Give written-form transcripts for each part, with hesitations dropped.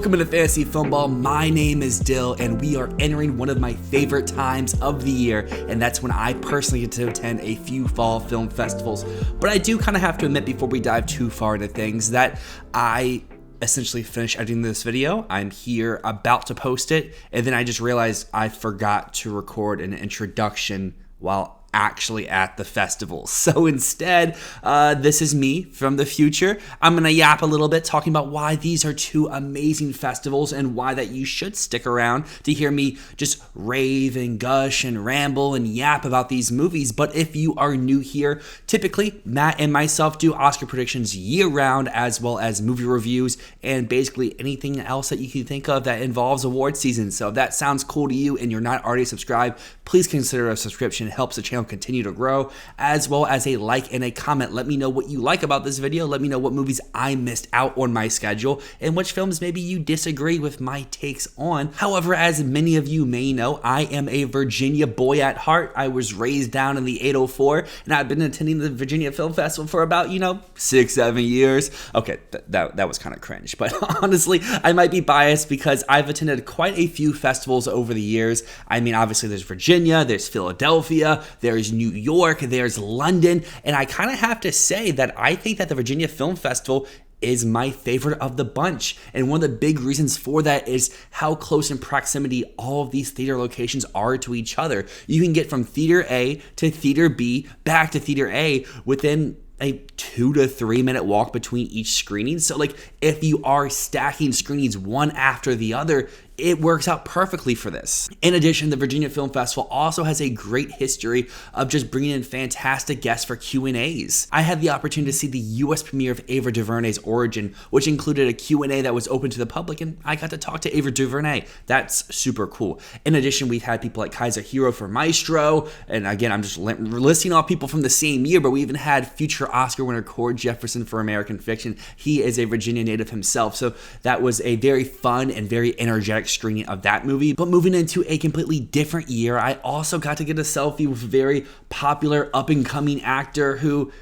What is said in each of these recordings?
Welcome to Fantasy Filmball. My name is Dyl, and we are entering one of my favorite times of the year, and that's when I personally get to attend a few fall film festivals. But I do kind of have to admit before we dive too far into things that I essentially finished editing this video. I'm here about to post it, and then I just realized I forgot to record an introduction while actually at the festival. So instead, this is me from the future. I'm gonna yap a little bit talking about why these are two amazing festivals and why that you should stick around to hear me just rave and gush and ramble and yap about these movies. But if you are new here, typically Matt and myself do Oscar predictions year round, as well as movie reviews and basically anything else that you can think of that involves award season. So if that sounds cool to you and you're not already subscribed, please consider a subscription. It helps the channel continue to grow, as well as a like and a comment. Let me know what you like about this video. Let me know what movies I missed out on my schedule and which films maybe you disagree with my takes on. However, as many of you may know, I am a Virginia boy at heart. I was raised down in the 804, and I've been attending the Virginia Film Festival for about, 6-7 years. Okay, that was kind of cringe, but honestly, I might be biased because I've attended quite a few festivals over the years. I mean, obviously there's Virginia, there's Philadelphia, there's New York, there's London, and I kind of have to say that I think that the Virginia Film Festival is my favorite of the bunch. And one of the big reasons for that is how close in proximity all of these theater locations are to each other. You can get from theater A to theater B back to theater A within a 2 to 3 minute walk between each screening. So if you are stacking screenings one after the other, it works out perfectly for this. In addition, the Virginia Film Festival also has a great history of just bringing in fantastic guests for Q&As. I had the opportunity to see the US premiere of Ava DuVernay's Origin, which included a Q&A that was open to the public, and I got to talk to Ava DuVernay. That's super cool. In addition, we've had people like Kaiser Hiro for Maestro, and again, I'm just listing off people from the same year, but we even had future Oscar winner Cord Jefferson for American Fiction. He is a Virginia native himself, so that was a very fun and very energetic screening of that movie. But moving into a completely different year, I also got to get a selfie with a very popular up-and-coming actor who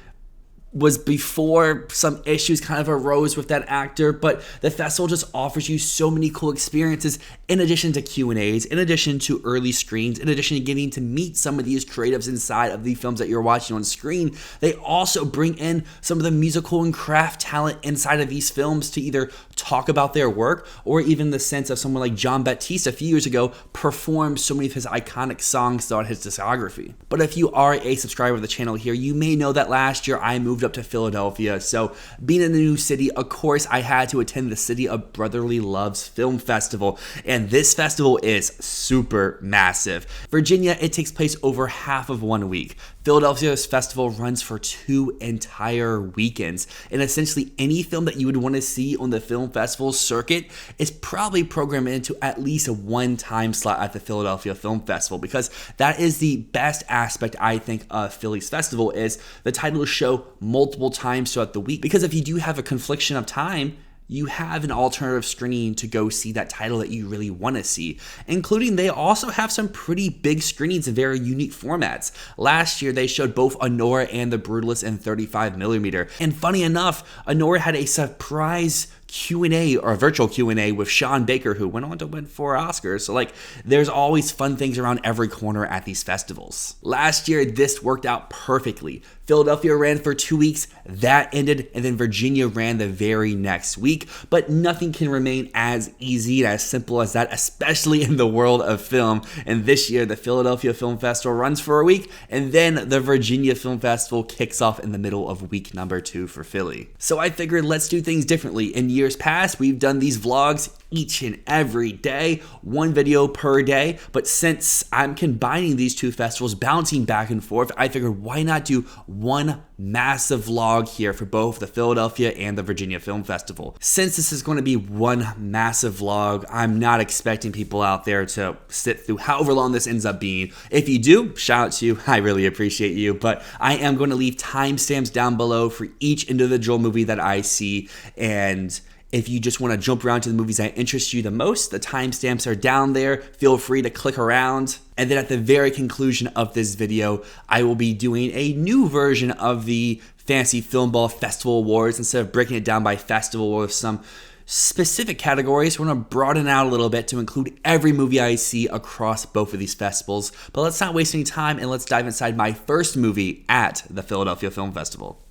was before some issues kind of arose with that actor, but the festival just offers you so many cool experiences in addition to Q&As, in addition to early screens, in addition to getting to meet some of these creatives inside of the films that you're watching on screen. They also bring in some of the musical and craft talent inside of these films to either talk about their work or even the sense of someone like John Baptiste a few years ago performed so many of his iconic songs throughout his discography. But if you are a subscriber of the channel here, you may know that last year I moved up to Philadelphia. So being in the new city, of course, I had to attend the City of Brotherly Love's film festival. And this festival is super massive. Virginia, it takes place over half of 1 week. Philadelphia's festival runs for 2 entire weekends. And essentially any film that you would want to see on the film festival circuit is probably programmed into at least a one time slot at the Philadelphia Film Festival, because that is the best aspect, I think, of Philly's festival is the titles show multiple times throughout the week. Because if you do have a confliction of time, you have an alternative screening to go see that title that you really want to see. Including, they also have some pretty big screenings in very unique formats. Last year, they showed both Anora and The Brutalist in 35mm. And funny enough, Anora had a surprise Q&A or a virtual Q&A with Sean Baker, who went on to win 4 Oscars. So there's always fun things around every corner at these festivals. Last year, this worked out perfectly. Philadelphia ran for 2 weeks, that ended, and then Virginia ran the very next week. But nothing can remain as easy and as simple as that, especially in the world of film. And this year, the Philadelphia Film Festival runs for a week, and then the Virginia Film Festival kicks off in the middle of week number 2 for Philly. So I figured let's do things differently. In years past, we've done these vlogs each and every day, 1 video per day. But since I'm combining these two festivals, bouncing back and forth, I figured why not do one massive vlog here for both the Philadelphia and the Virginia Film Festival. Since this is going to be one massive vlog, I'm not expecting people out there to sit through however long this ends up being. If you do, shout out to you. I really appreciate you. But I am going to leave timestamps down below for each individual movie that I see. And if you just want to jump around to the movies that interest you the most, the timestamps are down there. Feel free to click around. And then at the very conclusion of this video, I will be doing a new version of the Fantasy Filmball Festival Awards instead of breaking it down by festival with some specific categories. We're going to broaden out a little bit to include every movie I see across both of these festivals. But let's not waste any time and let's dive inside my first movie at the Philadelphia Film Festival.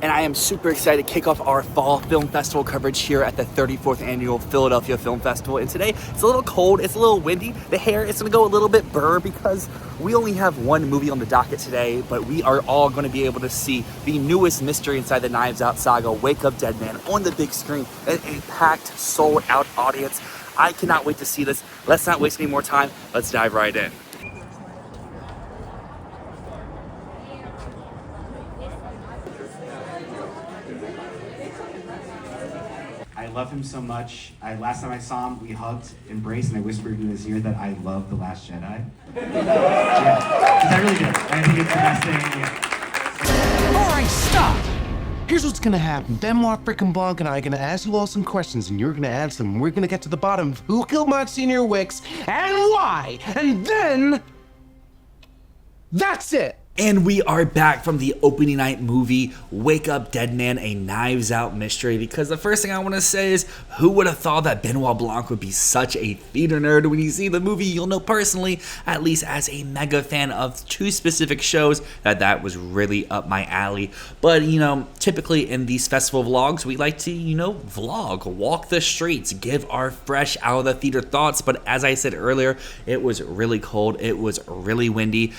And I am super excited to kick off our fall film festival coverage here at the 34th annual Philadelphia Film Festival. And today it's a little cold, it's a little windy. The hair is going to go a little bit burr because we only have one movie on the docket today, but we are all going to be able to see the newest mystery inside the Knives Out saga, Wake Up Dead Man, on the big screen at a packed, sold-out audience. I cannot wait to see this. Let's not waste any more time. Let's dive right in. I love him so much. Last time I saw him, we hugged, embraced, and I whispered in his ear that I love The Last Jedi. Yeah, because I really do. I think it's the best thing. All right, stop. Here's what's gonna happen. Benoit frickin' Blanc and I are gonna ask you all some questions, and you're gonna answer them. We're gonna get to the bottom of who killed Monsignor Wicks and why, and then that's it. And we are back from the opening night movie, Wake Up Dead Man, a Knives Out mystery, because the first thing I want to say is, who would have thought that Benoit Blanc would be such a theater nerd? When you see the movie, you'll know personally, at least as a mega fan of two specific shows, that was really up my alley. But, typically in these festival vlogs, we like to, vlog, walk the streets, give our fresh out of the theater thoughts. But as I said earlier, it was really cold, it was really windy,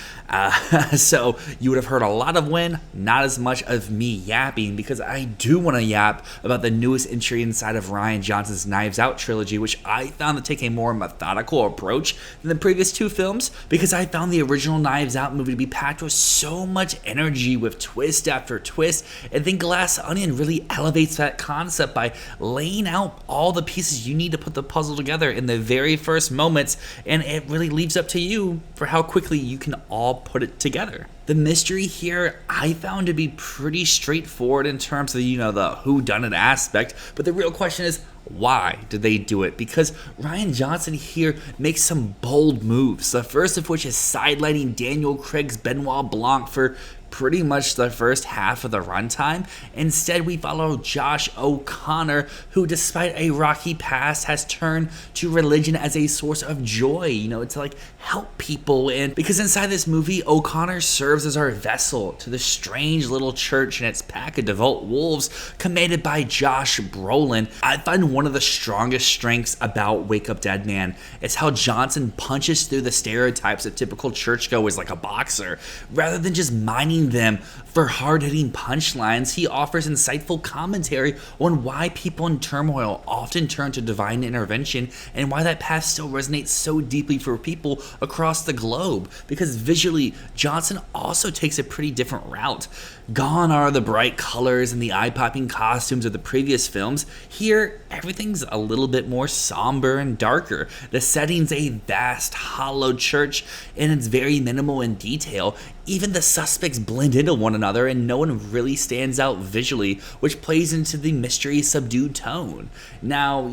so you would have heard a lot of wind, not as much of me yapping, because I do want to yap about the newest entry inside of Rian Johnson's Knives Out trilogy, which I found to take a more methodical approach than the previous two films, because I found the original Knives Out movie to be packed with so much energy, with twist after twist, and then Glass Onion really elevates that concept by laying out all the pieces you need to put the puzzle together in the very first moments, and it really leaves up to you for how quickly you can all put it together. The mystery here I found to be pretty straightforward in terms of, the whodunit aspect, but the real question is, why did they do it? Because Rian Johnson here makes some bold moves, the first of which is sidelining Daniel Craig's Benoit Blanc for pretty much the first half of the runtime. Instead, we follow Josh O'Connor, who despite a rocky past has turned to religion as a source of joy, to help people. And because inside this movie, O'Connor serves as our vessel to the strange little church and its pack of devout wolves commanded by Josh Brolin. I find one of the strongest strengths about Wake Up Dead Man is how Johnson punches through the stereotypes of typical churchgoers like a boxer. Rather than just mining them for hard-hitting punchlines, he offers insightful commentary on why people in turmoil often turn to divine intervention and why that path still resonates so deeply for people across the globe. Because visually, Johnson also takes a pretty different route. Gone are the bright colors and the eye-popping costumes of the previous films. Here, everything's a little bit more somber and darker. The setting's a vast, hollow church, and it's very minimal in detail. Even the suspects blend into one another and no one really stands out visually, which plays into the mystery subdued tone. Now,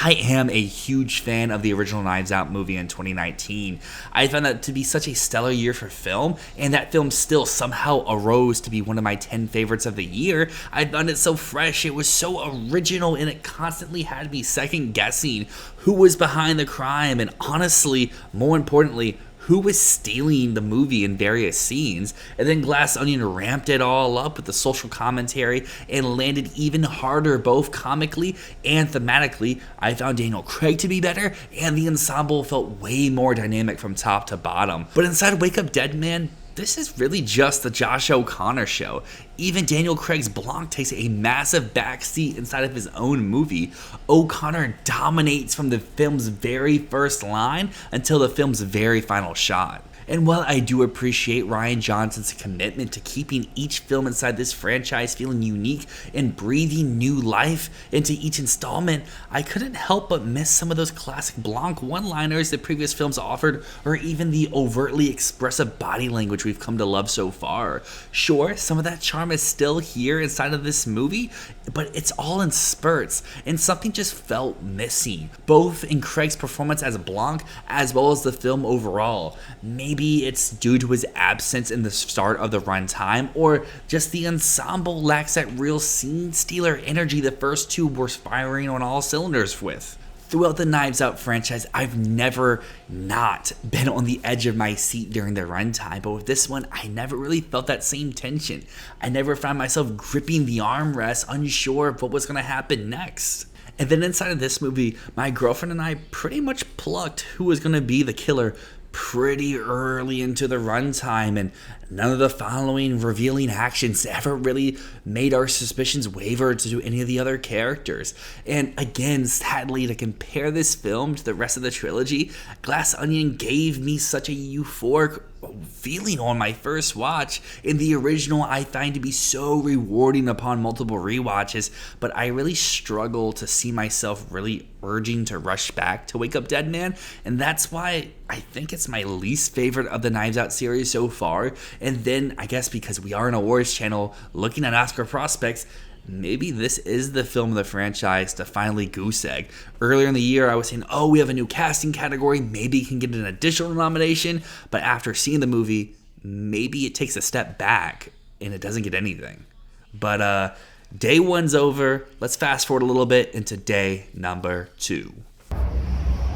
I am a huge fan of the original Knives Out movie in 2019. I found that to be such a stellar year for film, and that film still somehow arose to be one of my 10 favorites of the year. I found it so fresh, it was so original, and it constantly had me second guessing who was behind the crime, and honestly, more importantly, who was stealing the movie in various scenes. And then Glass Onion ramped it all up with the social commentary and landed even harder both comically and thematically. I found Daniel Craig to be better, and the ensemble felt way more dynamic from top to bottom. But inside Wake Up Dead Man, this is really just the Josh O'Connor show. Even Daniel Craig's Blanc takes a massive backseat inside of his own movie. O'Connor dominates from the film's very first line until the film's very final shot. And while I do appreciate Rian Johnson's commitment to keeping each film inside this franchise feeling unique and breathing new life into each installment, I couldn't help but miss some of those classic Blanc one-liners that previous films offered, or even the overtly expressive body language we've come to love so far. Sure, some of that charm is still here inside of this movie, but it's all in spurts, and something just felt missing, both in Craig's performance as Blanc as well as the film overall. Maybe maybe it's due to his absence in the start of the runtime, or just the ensemble lacks that real scene stealer energy the first two were firing on all cylinders with. Throughout the Knives Out franchise, I've never not been on the edge of my seat during the runtime, but with this one, I never really felt that same tension. I never found myself gripping the armrest, unsure of what was going to happen next. And then inside of this movie, my girlfriend and I pretty much plucked who was going to be the killer pretty early into the runtime, and none of the following revealing actions ever really made our suspicions waver to any of the other characters. And again, sadly, to compare this film to the rest of the trilogy, Glass Onion gave me such a euphoric feeling on my first watch. In the original, I find to be so rewarding upon multiple rewatches, but I really struggle to see myself really urging to rush back to Wake Up Dead Man, and that's why I think it's my least favorite of the Knives Out series so far. And then I guess because we are an awards channel looking at Oscar prospects, maybe this is the film of the franchise to finally goose egg. Earlier in the year, I was saying, oh, we have a new casting category, maybe it can get an additional nomination, but after seeing the movie, maybe it takes a step back and it doesn't get anything. But day one's over. Let's fast forward a little bit into day number 2.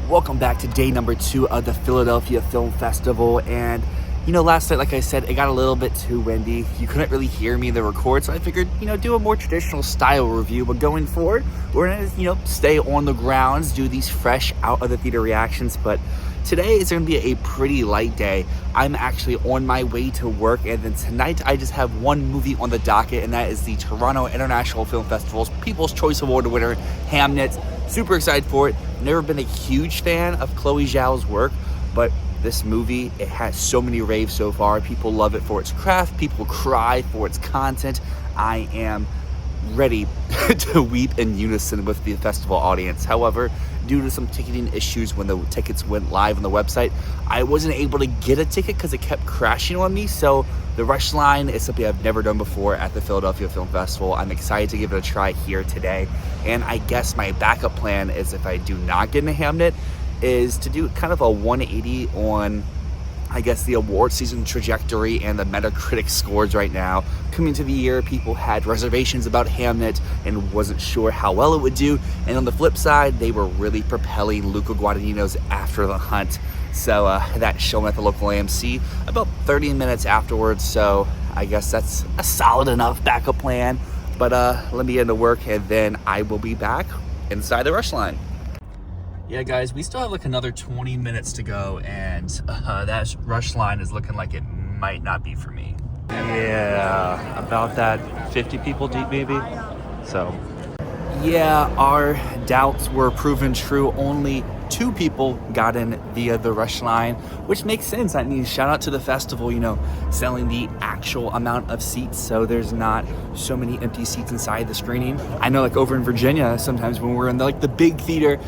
Welcome back to day number 2 of the Philadelphia Film Festival, and last night, like I said, it got a little bit too windy. You couldn't really hear me in the record, so I figured, do a more traditional style review. But going forward, we're gonna, stay on the grounds, do these fresh out of the theater reactions. But today is gonna be a pretty light day. I'm actually on my way to work, and then tonight I just have one movie on the docket, and that is the Toronto International Film Festival's People's Choice Award winner, Hamnet. Super excited for it. Never been a huge fan of Chloe Zhao's work, but this movie, it has so many raves so far. People love it for its craft. People cry for its content. I am ready to weep in unison with the festival audience. However, due to some ticketing issues when the tickets went live on the website, I wasn't able to get a ticket because it kept crashing on me. So the rush line is something I've never done before at the Philadelphia Film Festival. I'm excited to give it a try here today. And I guess my backup plan is, if I do not get in a Hamnet, is to do kind of a 180 on, I guess, the award season trajectory and the Metacritic scores right now. Coming to the year, people had reservations about Hamnet and wasn't sure how well it would do. And on the flip side, they were really propelling Luca Guadagnino's After the Hunt. So that shown at the local AMC about 30 minutes afterwards. So I guess that's a solid enough backup plan. But let me get into work, and then I will be back inside the rush line. Yeah, guys, we still have like another 20 minutes to go, and that rush line is looking like it might not be for me. Yeah, about that 50 people deep maybe. So yeah, our doubts were proven true. Only 2 people got in via the rush line, which makes sense. I mean, shout out to the festival, selling the actual amount of seats, so there's not so many empty seats inside the screening. I know, like over in Virginia, sometimes when we're in the big theater,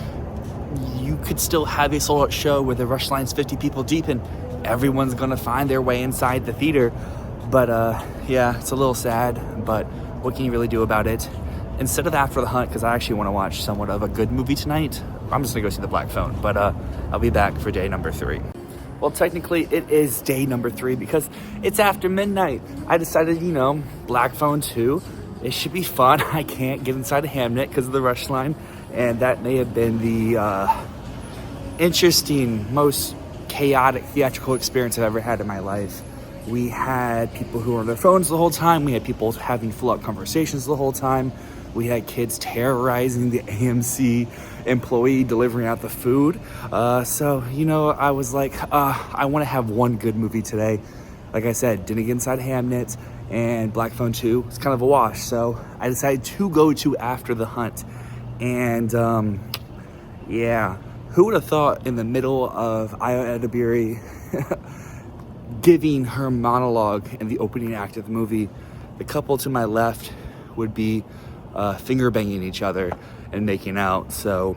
you could still have a sold-out show where the rush line's 50 people deep and everyone's gonna find their way inside the theater. But yeah, it's a little sad, but what can you really do about it? Instead of After the Hunt, because I actually want to watch somewhat of a good movie tonight, I'm just gonna go see The Black Phone. But I'll be back for day number 3. Well, technically it is day number 3 because it's after midnight. I decided, Black Phone 2, it should be fun. I can't get inside a Hamnet because of the rush line. And that may have been the interesting, most chaotic theatrical experience I've ever had in my life. We had people who were on their phones the whole time. We had people having full-out conversations the whole time. We had kids terrorizing the AMC employee delivering out the food. So, I was like, I want to have one good movie today. Like I said, didn't get inside Hamnet, and Black Phone 2 was kind of a wash. So I decided to go to After the Hunt. And yeah, who would have thought in the middle of Io Edebiri giving her monologue in the opening act of the movie, the couple to my left would be finger banging each other and making out. So,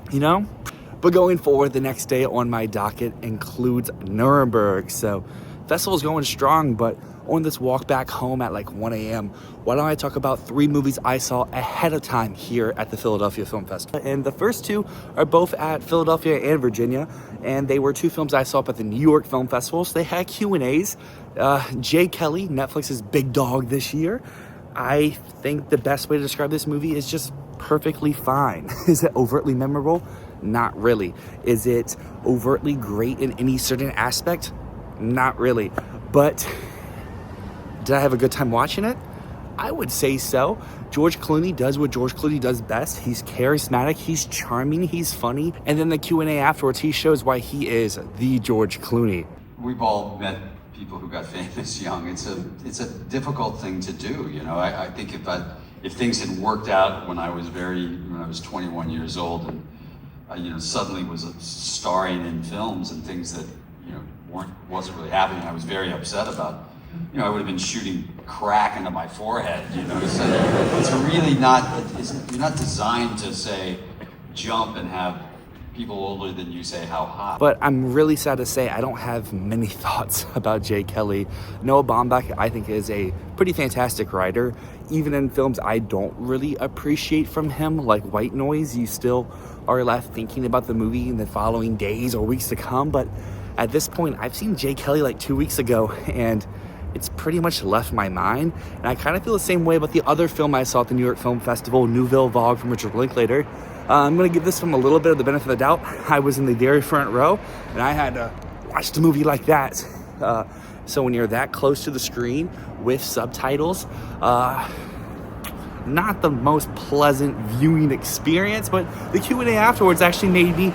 But going forward, the next day on my docket includes Nuremberg. So Festival's going strong, but on this walk back home at like 1 a.m., why don't I talk about 3 movies I saw ahead of time here at the Philadelphia Film Festival. And the first 2 are both at Philadelphia and Virginia, and they were 2 films I saw up at the New York Film Festival, so they had Q&As. Jay Kelly, Netflix's big dog this year. I think the best way to describe this movie is just perfectly fine. Is it overtly memorable? Not really. Is it overtly great in any certain aspect? Not really. But did I have a good time watching it? I would say so. George Clooney does what George Clooney does best. He's charismatic, he's charming, he's funny. And then the Q&A afterwards, he shows why he is the George Clooney. We've all met people who got famous young. It's a difficult thing to do, you know. I think if things had worked out when I was 21 years old and suddenly was starring in films and things that wasn't really happening, I was very upset about. I would have been shooting crack into my forehead, So it's really not, you're not designed to say, jump and have people older than you say how hot. But I'm really sad to say I don't have many thoughts about Jay Kelly. Noah Baumbach, I think, is a pretty fantastic writer. Even in films I don't really appreciate from him, like White Noise, you still are left thinking about the movie in the following days or weeks to come. But at this point, I've seen Jay Kelly like 2 weeks ago, and it's pretty much left my mind. And I kind of feel the same way about the other film I saw at the New York Film Festival, Nouvelle Vague from Richard Linklater. I'm going to give this film a little bit of the benefit of the doubt. I was in the very front row, and I had to watch the movie like that. So when you're that close to the screen with subtitles, not the most pleasant viewing experience, but the Q&A afterwards actually made me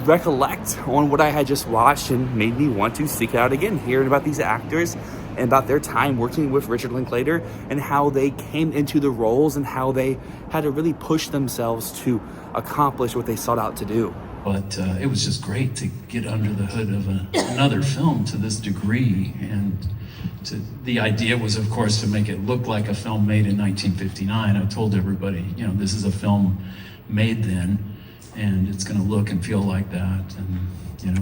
recollect on what I had just watched and made me want to seek it out again, hearing about these actors and about their time working with Richard Linklater and how they came into the roles and how they had to really push themselves to accomplish what they sought out to do. But it was just great to get under the hood of another film to this degree. And the idea was, of course, to make it look like a film made in 1959. I told everybody, this is a film made then, and it's going to look and feel like that. And,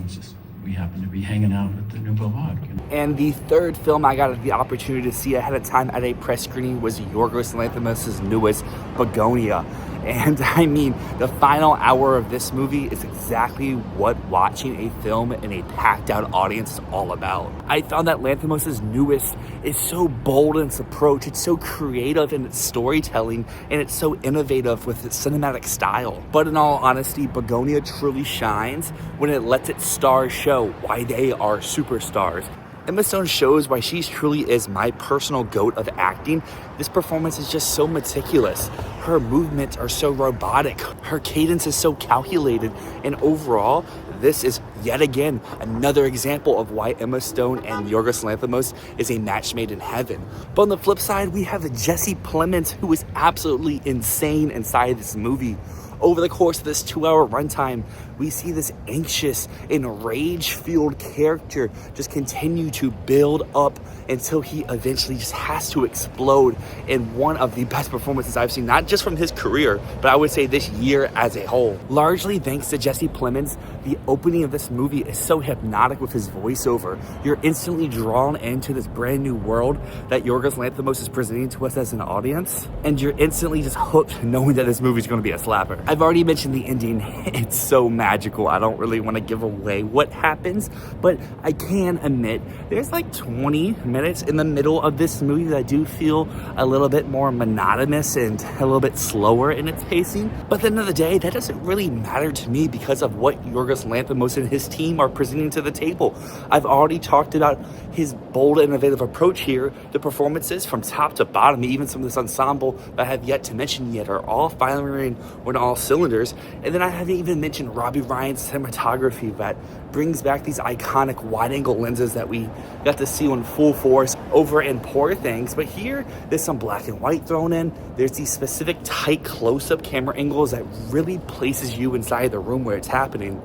it's just, we happen to be hanging out at the Nouvelle Vague. And the third film I got the opportunity to see ahead of time at a press screening was Yorgos Lanthimos' newest, Bugonia. And I mean, the final hour of this movie is exactly what watching a film in a packed out audience is all about. I found that Lanthimos' newest is so bold in its approach, it's so creative in its storytelling, and it's so innovative with its cinematic style. But in all honesty, Bugonia truly shines when it lets its stars show why they are superstars. Emma Stone shows why she truly is my personal goat of acting. This performance is just so meticulous. Her movements are so robotic. Her cadence is so calculated. And overall, this is yet again another example of why Emma Stone and Yorgos Lanthimos is a match made in heaven. But on the flip side, we have Jesse Plemons, who is absolutely insane inside this movie. Over the course of this 2-hour runtime, we see this anxious and rage-fueled character just continue to build up until he eventually just has to explode in one of the best performances I've seen, not just from his career, but I would say this year as a whole. Largely thanks to Jesse Plemons, the opening of this movie is so hypnotic with his voiceover. You're instantly drawn into this brand new world that Yorgos Lanthimos is presenting to us as an audience, and you're instantly just hooked knowing that this movie is going to be a slapper. I've already mentioned the ending. It's so magical. I don't really want to give away what happens, but I can admit there's like 20 minutes in the middle of this movie that I do feel a little bit more monotonous and a little bit slower in its pacing. But at the end of the day, that doesn't really matter to me because of what Yorgos Lanthimos and his team are presenting to the table. I've already talked about his bold, innovative approach here. The performances from top to bottom, even some of this ensemble that I have yet to mention yet, are all firing on all cylinders. And then I haven't even mentioned Robbie Ryan's cinematography that brings back these iconic wide-angle lenses that we got to see on full force over in Poor Things. But here, there's some black and white thrown in. There's these specific tight close-up camera angles that really places you inside the room where it's happening.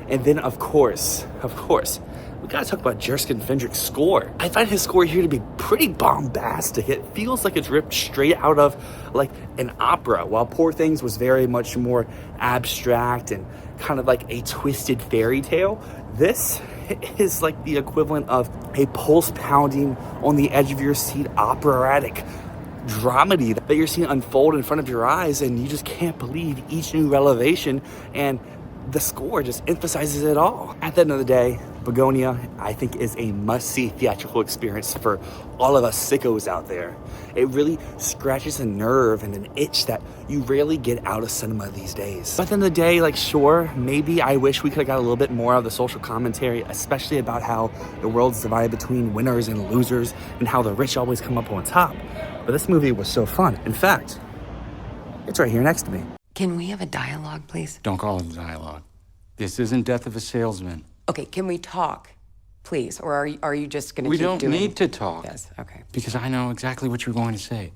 And then, of course, we gotta talk about Jerskin Fendrick's score. I find his score here to be pretty bombastic. It feels like it's ripped straight out of like an opera, while Poor Things was very much more abstract and kind of like a twisted fairy tale. This It is like the equivalent of a pulse-pounding, on the edge of your seat operatic dramedy that you're seeing unfold in front of your eyes, and you just can't believe each new revelation, and the score just emphasizes it all. At the end of the day, Bugonia, I think, is a must-see theatrical experience for all of us sickos out there. It really scratches a nerve and an itch that you rarely get out of cinema these days. But at the end of the day, like, sure, maybe I wish we could have got a little bit more of the social commentary, especially about how the world's divided between winners and losers and how the rich always come up on top. But this movie was so fun. In fact, it's right here next to me. Can we have a dialogue, please? Don't call it a dialogue. This isn't Death of a Salesman. Okay, can we talk, please? Or are you just gonna We keep don't doing... need to talk. Yes, okay. Because I know exactly what you're going to say.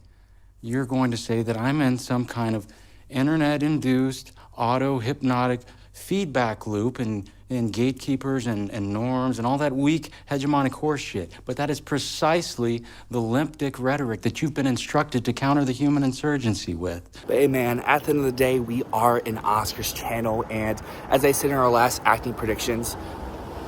You're going to say that I'm in some kind of internet-induced, auto-hypnotic feedback loop and gatekeepers and norms and all that weak hegemonic horse shit. But that is precisely the limp dick rhetoric that you've been instructed to counter the human insurgency with. But hey man, at the end of the day, we are an Oscars channel, and as I said in our last acting predictions,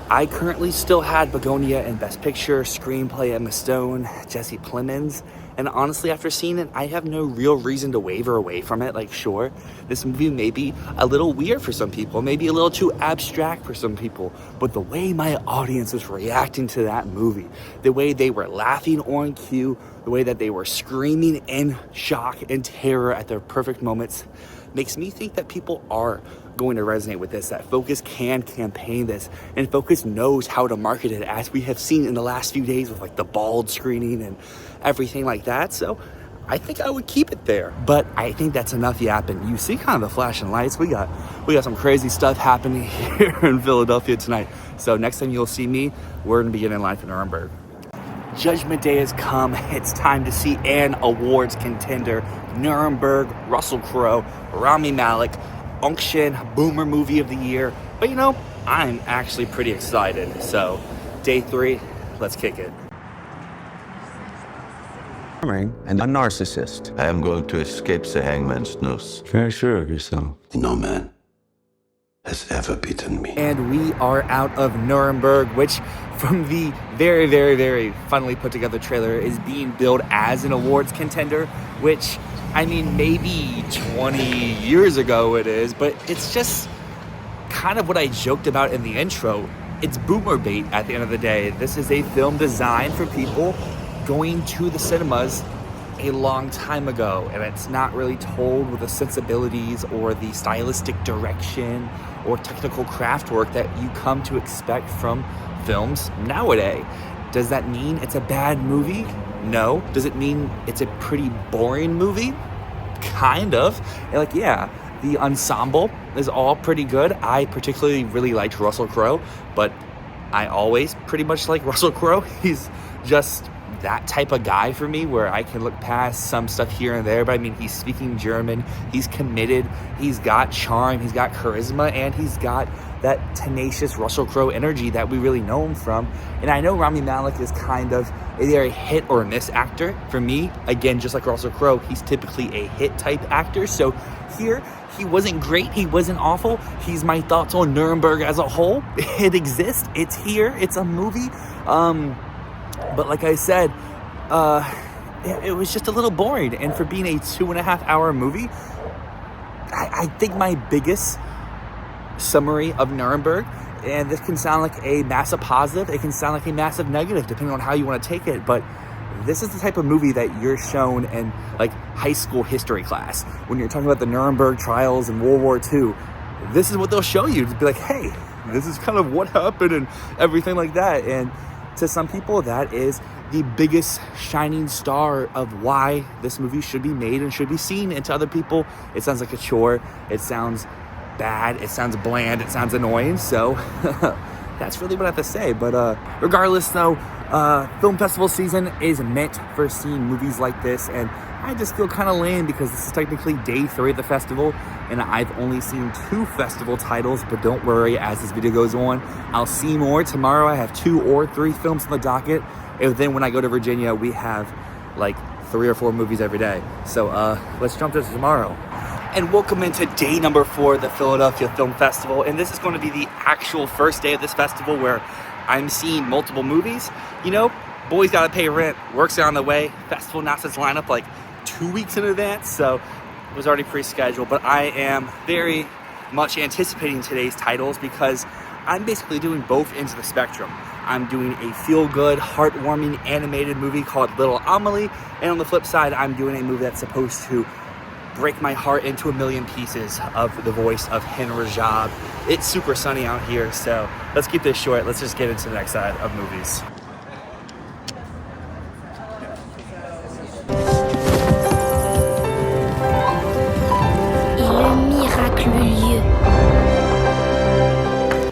I currently still had Bugonia in Best Picture, Screenplay, Emma Stone, Jesse Plemons, and honestly, after seeing it, I have no real reason to waver away from it. Like, sure, this movie may be a little weird for some people, maybe a little too abstract for some people, but the way my audience was reacting to that movie, the way they were laughing on cue, the way that they were screaming in shock and terror at their perfect moments, makes me think that people are going to resonate with this, that Focus can campaign this, and Focus knows how to market it, as we have seen in the last few days with like the bald screening and everything like that. So I think I would keep it there. But I think that's enough yapping. You see kind of the flashing lights. We got some crazy stuff happening here in Philadelphia tonight. So next time you'll see me, we're gonna be getting in line for Nuremberg. Judgment Day has come. It's time to see an awards contender. Nuremberg, Russell Crowe, Rami Malek, Unction, Boomer Movie of the Year. But you know, I'm actually pretty excited. So, day 3, let's kick it. And a narcissist. I am going to escape the hangman's noose. Very sure of yourself. No man has ever beaten me. And we are out of Nuremberg, which from the very, very, very funnily put together trailer is being billed as an awards contender, which, I mean, maybe 20 years ago it is, but it's just kind of what I joked about in the intro. It's boomer bait at the end of the day. This is a film designed for people going to the cinemas a long time ago, and it's not really told with the sensibilities or the stylistic direction or technical craft work that you come to expect from films nowadays. Does that mean it's a bad movie? No. Does it mean it's a pretty boring movie? Kind of. Like, yeah, the ensemble is all pretty good. I particularly really liked Russell Crowe, but I always pretty much like Russell Crowe. He's just that type of guy for me, where I can look past some stuff here and there, but I mean, he's speaking German, he's committed, he's got charm, he's got charisma, and he's got that tenacious Russell Crowe energy that we really know him from. And I know Rami Malek is kind of either a hit or miss actor. For me, again, just like Russell Crowe, he's typically a hit type actor. So here, he wasn't great, he wasn't awful. He's my thoughts on Nuremberg as a whole. It exists, it's here, it's a movie. But like I said, it was just a little boring. And for being a 2.5 hour movie, I think my biggest summary of Nuremberg, and this can sound like a massive positive, it can sound like a massive negative, depending on how you want to take it, but this is the type of movie that you're shown in like high school history class. When you're talking about the Nuremberg trials in World War II, this is what they'll show you to be like, hey, this is kind of what happened and everything like that. And to some people, that is the biggest shining star of why this movie should be made and should be seen. And to other people, it sounds like a chore, it sounds bad, it sounds bland, it sounds annoying. So that's really what I have to say. But regardless though, film festival season is meant for seeing movies like this, and I just feel kind of lame because this is technically day 3 of the festival, and I've only seen 2 festival titles. But don't worry, as this video goes on, I'll see more. Tomorrow I have 2 or 3 films on the docket, and then when I go to Virginia, we have like 3 or 4 movies every day. So let's jump to tomorrow. And welcome into day number 4 of the Philadelphia Film Festival. And this is going to be the actual first day of this festival, where I'm seeing multiple movies. You know, boys gotta pay rent, work's on the way. Festival announced its lineup like 2 weeks in advance, so it was already pre-scheduled. But I am very much anticipating today's titles because I'm basically doing both ends of the spectrum. I'm doing a feel-good, heartwarming animated movie called Little Amelie, and on the flip side, I'm doing a movie that's supposed to break my heart into a million pieces of the voice of Hind Rajab. It's super sunny out here, so let's keep this short. Let's just get into the next side of movies.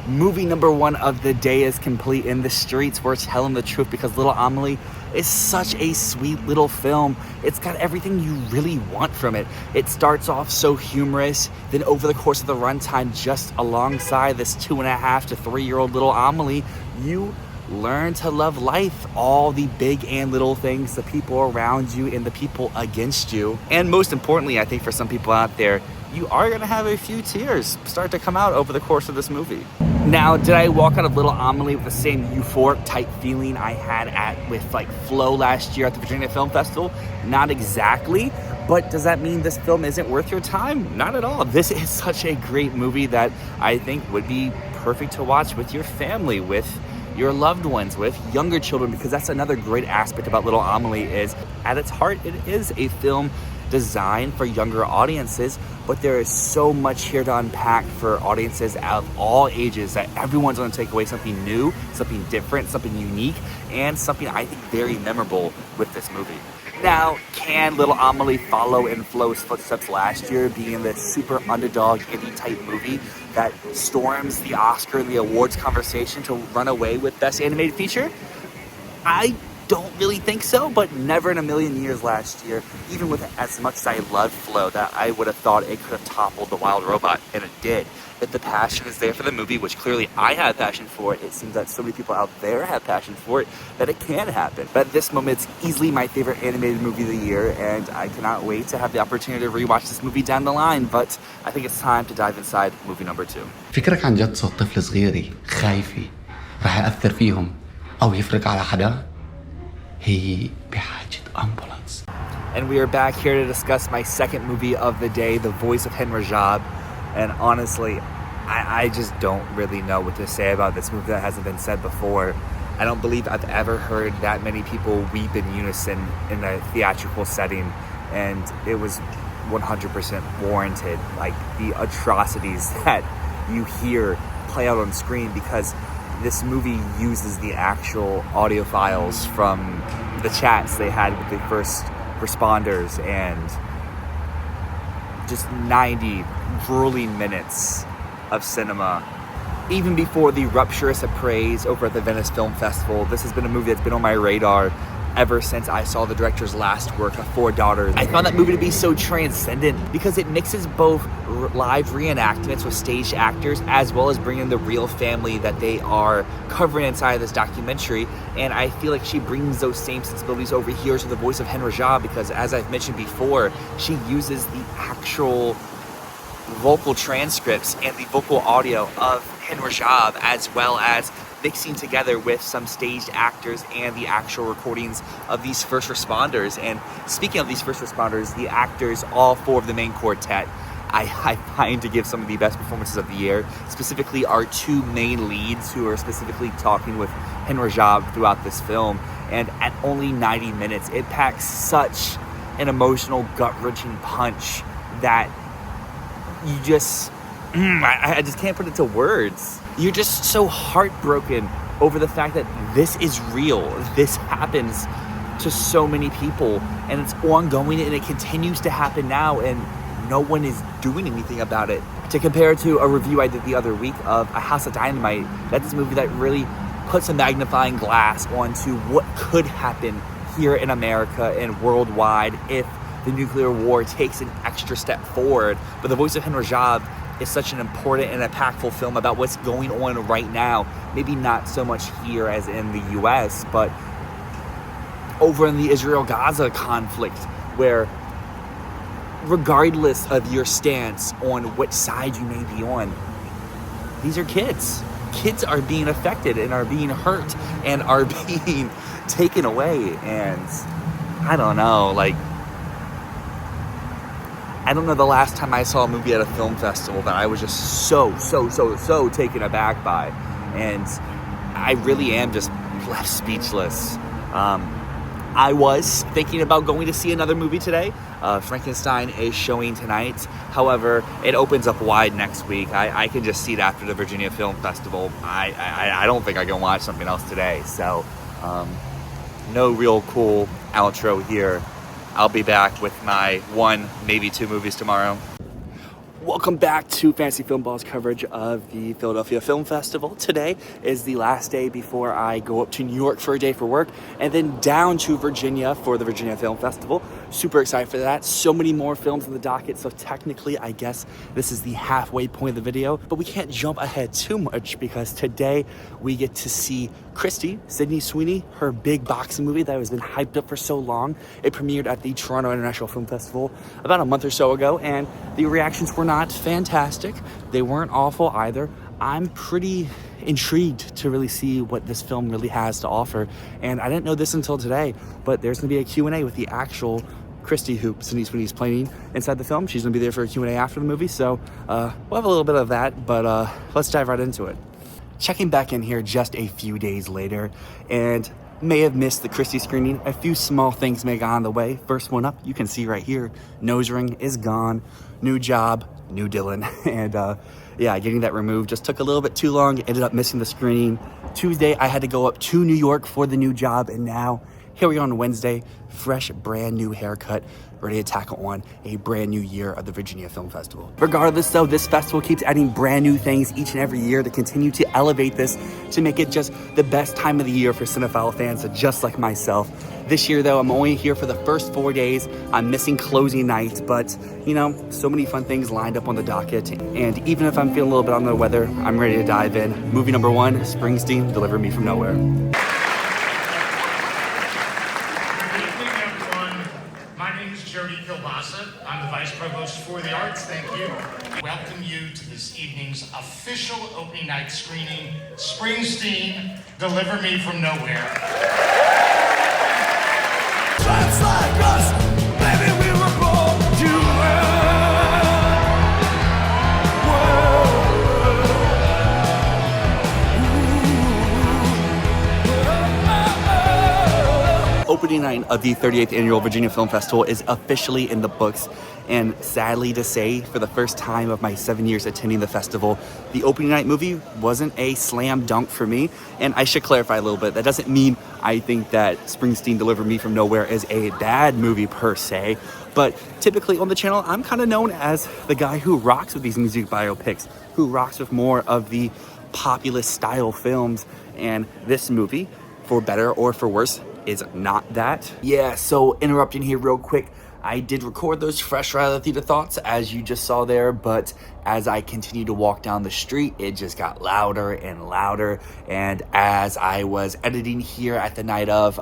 Movie number one of the day is complete. In the streets, we're telling the truth because Little Amelie is such a sweet little film. It's got everything you really want from it. It starts off so humorous, then over the course of the runtime, just alongside this 2.5 to 3-year-old little Amelie, you learn to love life, all the big and little things, the people around you and the people against you. And most importantly, I think for some people out there, you are gonna have a few tears start to come out over the course of this movie. Now, did I walk out of Little Amelie with the same euphoric type feeling I had with like Flow last year at the Virginia Film Festival? Not exactly, but does that mean this film isn't worth your time? Not at all. This is such a great movie that I think would be perfect to watch with your family, with your loved ones, with younger children, because that's another great aspect about Little Amelie is, at its heart, it is a film designed for younger audiences, but there is so much here to unpack for audiences of all ages that everyone's going to take away something new, something different, something unique, and something I think very memorable with this movie. Now, can Little Amelie follow in Flow's footsteps last year, being this super underdog indie type movie that storms the Oscar and the awards conversation to run away with Best Animated Feature? I don't really think so, but never in a million years last year, even with as much as I loved Flow, that I would have thought it could have toppled The Wild Robot, and it did. If the passion is there for the movie, which clearly I have passion for it seems that so many people out there have passion for it, that it can happen. But at this moment, it's easily my favorite animated movie of the year, and I cannot wait to have the opportunity to rewatch this movie down the line, but I think it's time to dive inside movie number 2. فكرك عن جد صوت طفل صغيري خايفة رح يأثر فيهم أو يفرق على حدا؟ هي بحاجة ambulance. And we are back here to discuss my second movie of the day, The Voice of Hind Rajab. And honestly, I just don't really know what to say about this movie that hasn't been said before. I don't believe I've ever heard that many people weep in unison in a theatrical setting, and it was 100% warranted. Like, the atrocities that you hear play out on screen, because this movie uses the actual audio files from the chats they had with the first responders, and just 90 grueling minutes of cinema. Even before the rapturous praise over at the Venice Film Festival, this has been a movie that's been on my radar ever since I saw the director's last work of Four Daughters. I found that movie to be so transcendent because it mixes both live reenactments with staged actors as well as bringing the real family that they are covering inside of this documentary. And I feel like she brings those same sensibilities over here to The Voice of Hind Rajab, because as I've mentioned before, she uses the actual vocal transcripts and the vocal audio of Hind Rajab, as well as mixing together with some staged actors and the actual recordings of these first responders. And speaking of these first responders, the actors, all four of the main quartet, I find to give some of the best performances of the year. Specifically, our two main leads who are specifically talking with Hind Rajab throughout this film. And at only 90 minutes, it packs such an emotional, gut-wrenching punch that you just, I just can't put it into words. You're just so heartbroken over the fact that this is real. This happens to so many people, and it's ongoing, and it continues to happen now, and no one is doing anything about it. To compare to a review I did the other week of A House of Dynamite, that's a movie that really puts a magnifying glass onto what could happen here in America and worldwide if the nuclear war takes an extra step forward. But The Voice of Hind Rajab is such an important and impactful film about what's going on right now. Maybe not so much here as in the US, but over in the Israel-Gaza conflict, where regardless of your stance on which side you may be on, these are kids. kids are being affected and are being hurt and are being taken away. And I don't know, like, I don't know the last time I saw a movie at a film festival that I was just so taken aback by. And I really am just left speechless. I was thinking about going to see another movie today. Frankenstein is showing tonight. However, it opens up wide next week. I can just see it after the Virginia Film Festival. I don't think I can watch something else today. So, no real cool outro here. I'll be back with my 1, maybe 2 movies tomorrow. Welcome back to Fantasy Filmball's coverage of the Philadelphia Film Festival. Today is the last day before I go up to New York for a day for work and then down to Virginia for the Virginia Film Festival. Super excited for that. So many more films in the docket, so technically I guess this is the halfway point of the video, but we can't jump ahead too much because today we get to see Christy, Sydney Sweeney, her big boxing movie that has been hyped up for so long. It premiered at the Toronto International Film Festival about a month or so ago, and the reactions were not fantastic. They weren't awful either. I'm pretty intrigued to really see what this film really has to offer, and I didn't know this until today, but there's going to be a Q&A with the actual Christy, who Sydney Sweeney's playing inside the film. She's going to be there for a Q&A after the movie, so we'll have a little bit of that, but let's dive right into it. Checking back in here just a few days later, and may have missed the Christie screening. A few small things may have gone the way. First one up, you can see right here, nose ring is gone. New job, new Dylan. And yeah, getting that removed just took a little bit too long. Ended up missing the screening. Tuesday, I had to go up to New York for the new job, and now here we are on Wednesday, fresh, brand new haircut, ready to tackle on a brand new year of the Virginia Film Festival. Regardless though, this festival keeps adding brand new things each and every year to continue to elevate this, to make it just the best time of the year for cinephile fans just like myself. This year though, I'm only here for the first 4 days. I'm missing closing night, but you know, so many fun things lined up on the docket. And even if I'm feeling a little bit under the weather, I'm ready to dive in. Movie number 1, Springsteen, Deliver Me From Nowhere. I'm the Vice Provost for the Arts, thank you. Welcome you to this evening's official opening night screening, Springsteen, Deliver Me From Nowhere. Just like us, baby, we were born to Opening night of the 38th Annual Virginia Film Festival is officially in the books, and sadly to say, for the first time of my 7 years attending the festival, the opening night movie wasn't a slam dunk for me. And I should clarify a little bit, that doesn't mean I think that Springsteen Deliver Me From Nowhere is a bad movie per se, but typically on the channel, I'm kind of known as the guy who rocks with these music biopics, who rocks with more of the populist style films, and this movie, for better or for worse, is not that. Yeah, so interrupting here real quick, I did record those fresh right out of the theater thoughts as you just saw there, but as I continued to walk down the street, it just got louder and louder, and as I was editing here at the night of,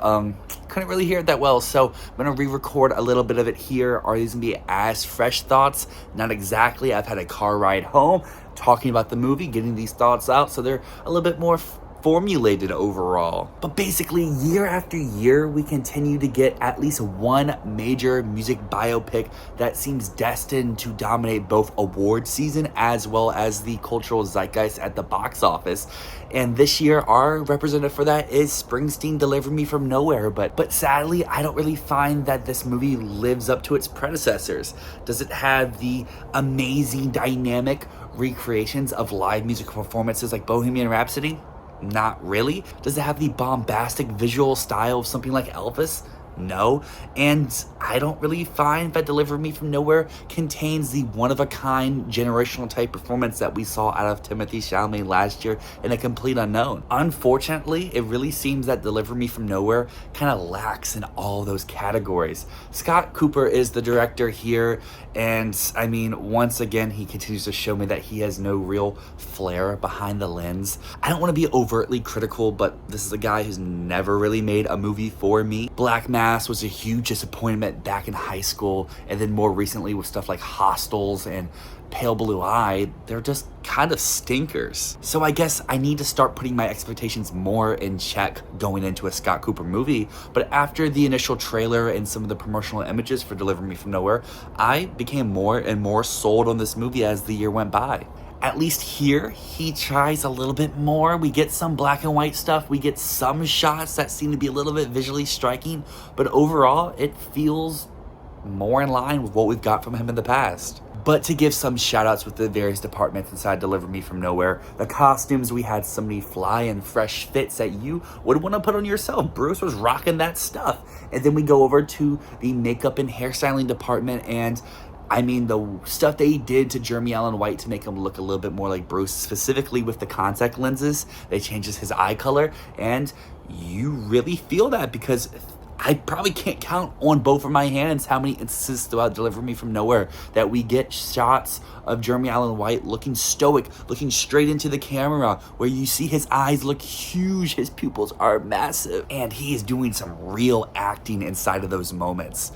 couldn't really hear it that well, so I'm gonna re-record a little bit of it here. Are these gonna be as fresh thoughts? Not exactly. I've had a car ride home talking about the movie, getting these thoughts out, so they're a little bit more formulated overall. But basically, year after year, we continue to get at least one major music biopic that seems destined to dominate both award season as well as the cultural zeitgeist at the box office. And this year, our representative for that is Springsteen Deliver Me From Nowhere. But sadly, I don't really find that this movie lives up to its predecessors. Does it have the amazing dynamic recreations of live musical performances like Bohemian Rhapsody? Not really. Does it have the bombastic visual style of something like Elvis? No. And I don't really find that Deliver Me From Nowhere contains the one-of-a-kind generational type performance that we saw out of Timothée Chalamet last year in A Complete Unknown. Unfortunately, it really seems that Deliver Me From Nowhere kind of lacks in all those categories. Scott Cooper is the director here, and I mean, once again, he continues to show me that he has no real flair behind the lens. I don't want to be overtly critical, but this is a guy who's never really made a movie for me. Black Mass past was a huge disappointment back in high school, and then more recently with stuff like Hostels and Pale Blue Eye, they're just kind of stinkers. So I guess I need to start putting my expectations more in check going into a Scott Cooper movie. But after the initial trailer and some of the promotional images for Deliver Me From Nowhere, I became more and more sold on this movie as the year went by. At least here, he tries a little bit more. We get some black and white stuff. We get some shots that seem to be a little bit visually striking. But overall, it feels more in line with what we've got from him in the past. But to give some shout outs with the various departments inside Deliver Me From Nowhere, the costumes, we had so many fly and fresh fits that you would want to put on yourself. Bruce was rocking that stuff. And then we go over to the makeup and hairstyling department, and I mean, the stuff they did to Jeremy Allen White to make him look a little bit more like Bruce, specifically with the contact lenses, they changes his eye color, and you really feel that because I probably can't count on both of my hands how many instances throughout Deliver Me From Nowhere that we get shots of Jeremy Allen White looking stoic, looking straight into the camera, where you see his eyes look huge, his pupils are massive, and he is doing some real acting inside of those moments.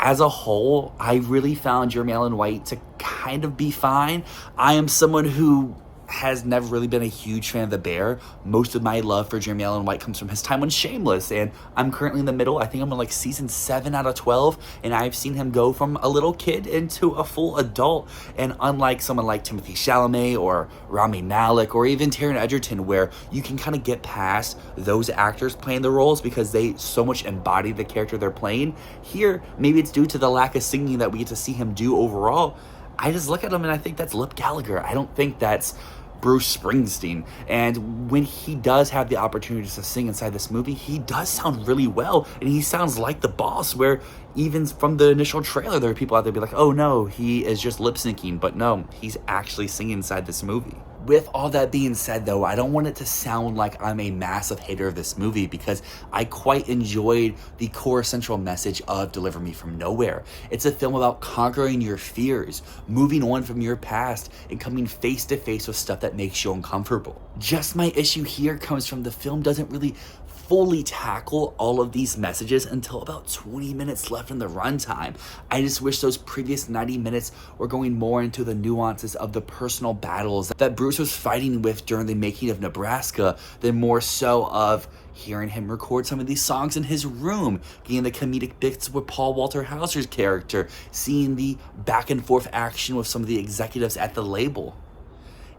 As a whole, I really found Jeremy Allen White to kind of be fine. I am someone who has never really been a huge fan of The Bear. Most of my love for Jeremy Allen White comes from his time on Shameless, and I'm currently in the middle. I think I'm on like season 7 out of 12, and I've seen him go from a little kid into a full adult. And unlike someone like Timothée Chalamet or Rami Malek or even Taron Egerton, where you can kind of get past those actors playing the roles because they so much embody the character they're playing, here, maybe it's due to the lack of singing that we get to see him do overall. I just look at him and I think that's Lip Gallagher. I don't think that's Bruce Springsteen. And when he does have the opportunity to sing inside this movie, he does sound really well, and he sounds like the boss, where even from the initial trailer there are people out there be like, oh no, he is just lip syncing, but no, he's actually singing inside this movie. With all that being said though, I don't want it to sound like I'm a massive hater of this movie, because I quite enjoyed the core central message of Deliver Me From Nowhere. It's a film about conquering your fears, moving on from your past, and coming face to face with stuff that makes you uncomfortable. Just my issue here comes from the film doesn't really fully tackle all of these messages until about 20 minutes left in the runtime. I just wish those previous 90 minutes were going more into the nuances of the personal battles that Bruce was fighting with during the making of Nebraska, than more so of hearing him record some of these songs in his room, getting the comedic bits with Paul Walter Hauser's character, seeing the back and forth action with some of the executives at the label.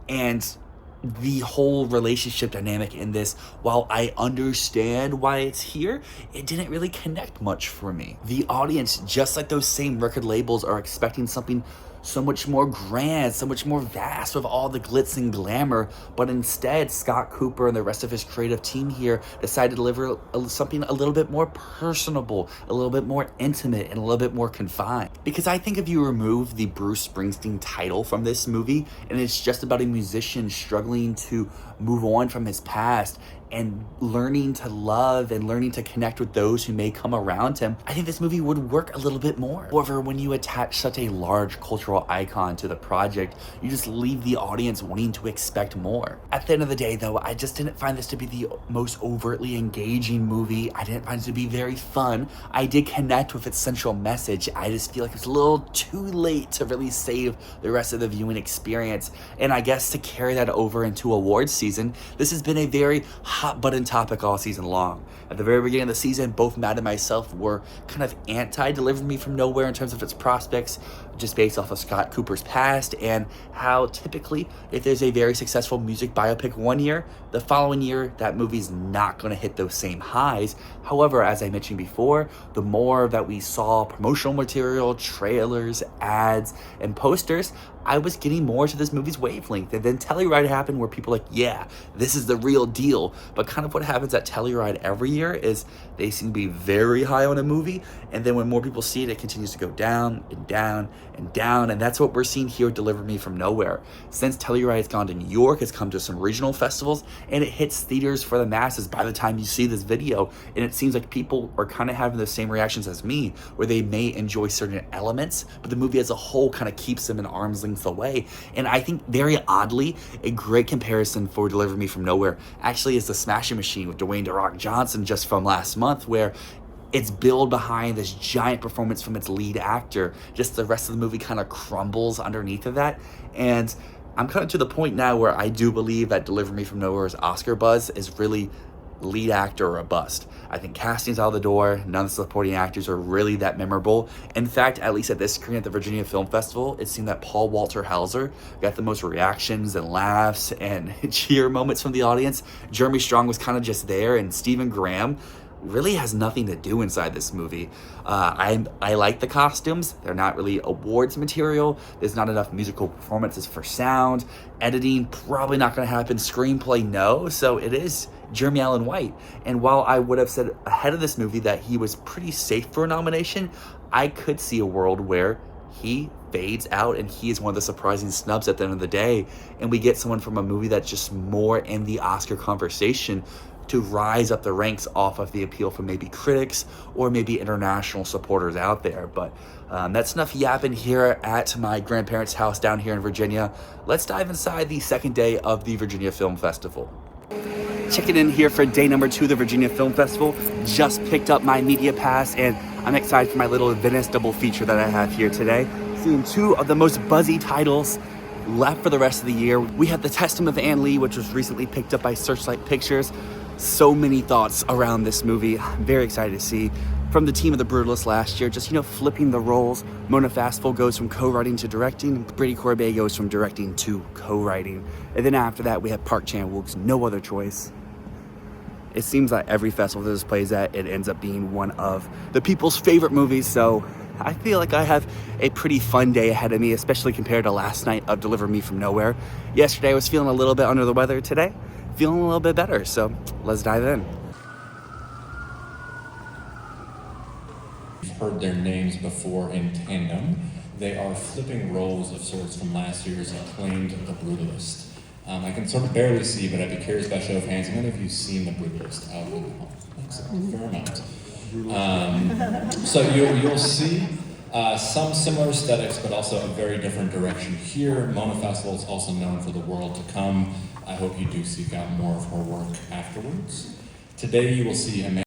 And the whole relationship dynamic in this, while I understand why it's here, it didn't really connect much for me. The audience, just like those same record labels, are expecting something so much more grand, so much more vast with all the glitz and glamour, but instead Scott Cooper and the rest of his creative team here decided to deliver something a little bit more personable, a little bit more intimate, and a little bit more confined. Because I think if you remove the Bruce Springsteen title from this movie, and it's just about a musician struggling to move on from his past and learning to love and learning to connect with those who may come around him, I think this movie would work a little bit more. However, when you attach such a large cultural icon to the project, you just leave the audience wanting to expect more. At the end of the day though, I just didn't find this to be the most overtly engaging movie. I didn't find it to be very fun. I did connect with its central message. I just feel like it's a little too late to really save the rest of the viewing experience. And I guess to carry that over into awards season, this has been a very hot button topic all season long. At the very beginning of the season, both Matt and myself were kind of anti-Deliver Me From Nowhere in terms of its prospects, just based off of Scott Cooper's past and how typically if there's a very successful music biopic one year, the following year that movie's not going to hit those same highs. However, as I mentioned before, the more that we saw promotional material, trailers, ads, and posters, I was getting more to this movie's wavelength. And then Telluride happened, where people are like, yeah, this is the real deal. But kind of what happens at Telluride every year is they seem to be very high on a movie, and then when more people see it, it continues to go down and down and down. And that's what we're seeing here with Deliver Me From Nowhere. Since Telluride has gone to New York, it's come to some regional festivals, and it hits theaters for the masses by the time you see this video. And it seems like people are kind of having the same reactions as me, where they may enjoy certain elements, but the movie as a whole kind of keeps them in arm's length away. And I think very oddly, a great comparison for Deliver Me From Nowhere actually is The Smashing Machine with Dwayne "The Rock" Johnson just from last month, where it's billed behind this giant performance from its lead actor. Just the rest of the movie kind of crumbles underneath of that. And I'm kind of to the point now where I do believe that Deliver Me From Nowhere's Oscar buzz is really lead actor or a bust. I think casting's out the door. None of the supporting actors are really that memorable. In fact, at least at this screen at the Virginia Film Festival, it seemed that Paul Walter Hauser got the most reactions and laughs and cheer moments from the audience. Jeremy Strong was kind of just there, and Stephen Graham really has nothing to do inside this movie. I like the costumes. They're not really awards material. There's not enough musical performances for sound. Editing, probably not going to happen. Screenplay, no. So it is Jeremy Allen White. And while I would have said ahead of this movie that he was pretty safe for a nomination, I could see a world where he fades out and he is one of the surprising snubs at the end of the day, and we get someone from a movie that's just more in the Oscar conversation to rise up the ranks off of the appeal from maybe critics or maybe international supporters out there. But that's enough yapping here at my grandparents' house down here in Virginia. Let's dive inside the second day of the Virginia Film Festival. Checking in here for day number 2 of the Virginia Film Festival. Just picked up my media pass and I'm excited for my little Venice double feature that I have here today. Seeing 2 of the most buzzy titles left for the rest of the year. We have The Testament of Amelie, which was recently picked up by Searchlight Pictures. So many thoughts around this movie. I'm very excited to see. From the team of The Brutalist last year, just, flipping the roles. Mona Fastful goes from co-writing to directing. Brady Corbet goes from directing to co-writing. And then after that, we have Park Chan-wook's No Other Choice. It seems like every festival that this plays at, it ends up being one of the people's favorite movies, so I feel like I have a pretty fun day ahead of me, especially compared to last night of Deliver Me From Nowhere. Yesterday I was feeling a little bit under the weather. Today, feeling a little bit better, so let's dive in. You've heard their names before in tandem. They are flipping roles of sorts from last year's acclaimed The Brutalist. I can sort of barely see, but I'd be curious by show of hands. How many of you seen The Brutalist out in the hall? Excellent, fair amount. So you'll see some similar aesthetics, but also a very different direction here. Mona Fastful is also known for The World to Come. I hope you do seek out more of her work afterwards. Today you will see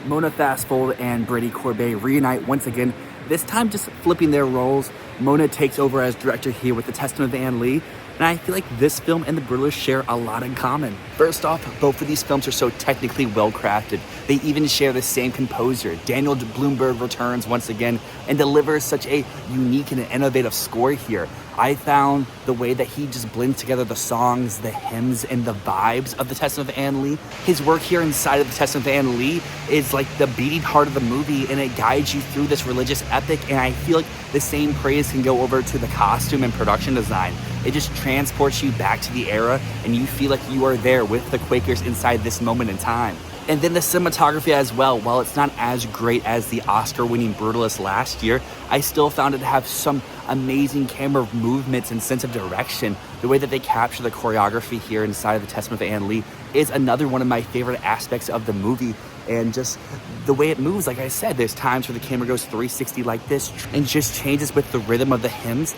Mona Fastful and Brady Corbet reunite once again, this time just flipping their roles. Mona takes over as director here with The Testament of Amelie, and I feel like this film and The Brutalist share a lot in common. First off, both of these films are so technically well crafted. They even share the same composer. Daniel Blumberg returns once again and delivers such a unique and innovative score here. I found the way that he just blends together the songs, the hymns, and the vibes of The Testament of Amelie. His work here inside of The Testament of Amelie is like the beating heart of the movie, and it guides you through this religious epic, and I feel like the same praise can go over to the costume and production design. It just transports you back to the era, and you feel like you are there with the Quakers inside this moment in time. And then the cinematography as well. While it's not as great as the Oscar-winning Brutalist last year, I still found it to have some amazing camera movements and sense of direction. The way that they capture the choreography here inside of The Testament of Amelie is another one of my favorite aspects of the movie. And just the way it moves, like I said, there's times where the camera goes 360 like this and just changes with the rhythm of the hymns.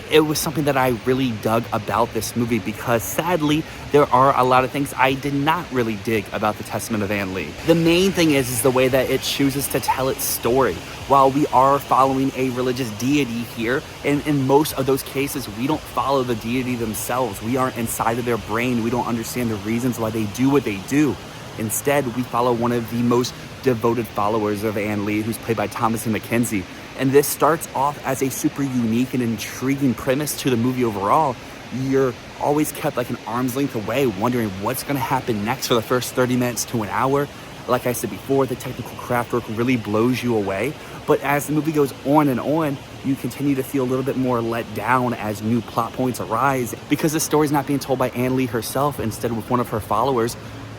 It was something that I really dug about this movie, because sadly, there are a lot of things I did not really dig about The Testament of Amelie. The main thing is the way that it chooses to tell its story. While we are following a religious deity here, and in most of those cases, we don't follow the deity themselves. We aren't inside of their brain. We don't understand the reasons why they do what they do. Instead, we follow one of the most devoted followers of Amelie, who's played by Thomasin McKenzie. And this starts off as a super unique and intriguing premise to the movie overall. You're always kept like an arm's length away, wondering what's going to happen next for the first 30 minutes to an hour. Like I said before, the technical craft work really blows you away. But as the movie goes on and on, you continue to feel a little bit more let down as new plot points arise. Because the story's not being told by Amelie herself, instead with one of her followers,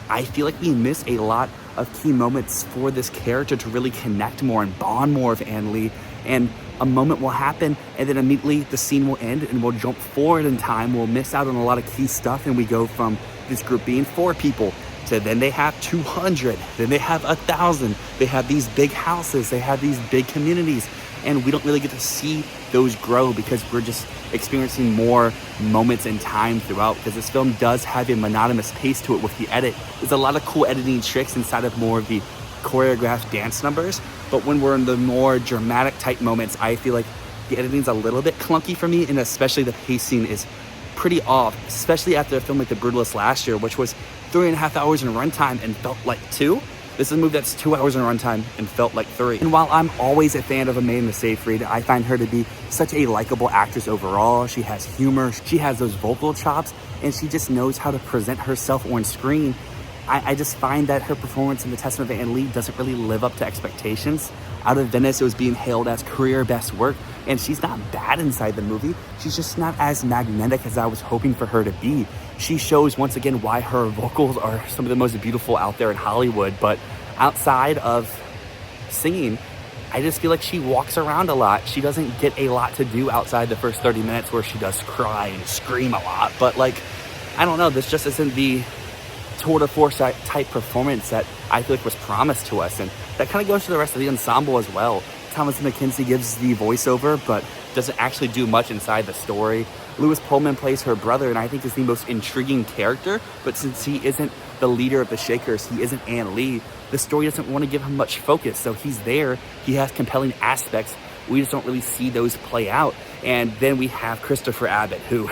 I feel like we miss a lot of key moments for this character to really connect more and bond more with Amelie. And a moment will happen, and then immediately the scene will end, and we'll jump forward in time. We'll miss out on a lot of key stuff, and we go from this group being 4 people to then they have 200, then they have 1,000. They have these big houses, they have these big communities, and we don't really get to see those grow because we're just experiencing more moments in time throughout, because this film does have a monotonous pace to it with the edit. There's a lot of cool editing tricks inside of more of the choreographed dance numbers, but when we're in the more dramatic type moments, I feel like the editing's a little bit clunky for me, and especially the pacing is pretty off, especially after a film like The Brutalist last year, which was 3.5 hours in runtime and felt like 2. This is a movie that's 2 hours in runtime and felt like 3. And while I'm always a fan of Amelie Seyfried, I find her to be such a likable actress overall. She has humor, she has those vocal chops, and she just knows how to present herself on screen. I just find that her performance in The Testament of Amelie doesn't really live up to expectations. Out of Venice, it was being hailed as career best work, and she's not bad inside the movie. She's just not as magnetic as I was hoping for her to be. She shows once again why her vocals are some of the most beautiful out there in Hollywood, but outside of singing, I just feel like she walks around a lot. She doesn't get a lot to do outside the first 30 minutes where she does cry and scream a lot, but like, I don't know, this just isn't the tour de force type performance that I feel like was promised to us, and that kind of goes to the rest of the ensemble as well. Thomas McKenzie gives the voiceover, but doesn't actually do much inside the story. Lewis Pullman plays her brother, and I think is the most intriguing character, but since he isn't the leader of the Shakers, he isn't Ann Lee, the story doesn't want to give him much focus, so he's there, he has compelling aspects, we just don't really see those play out. And then we have Christopher Abbott, who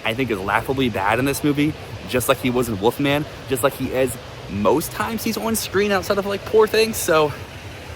I think is laughably bad in this movie, just like he was in Wolfman, just like he is most times he's on screen outside of like Poor Things. So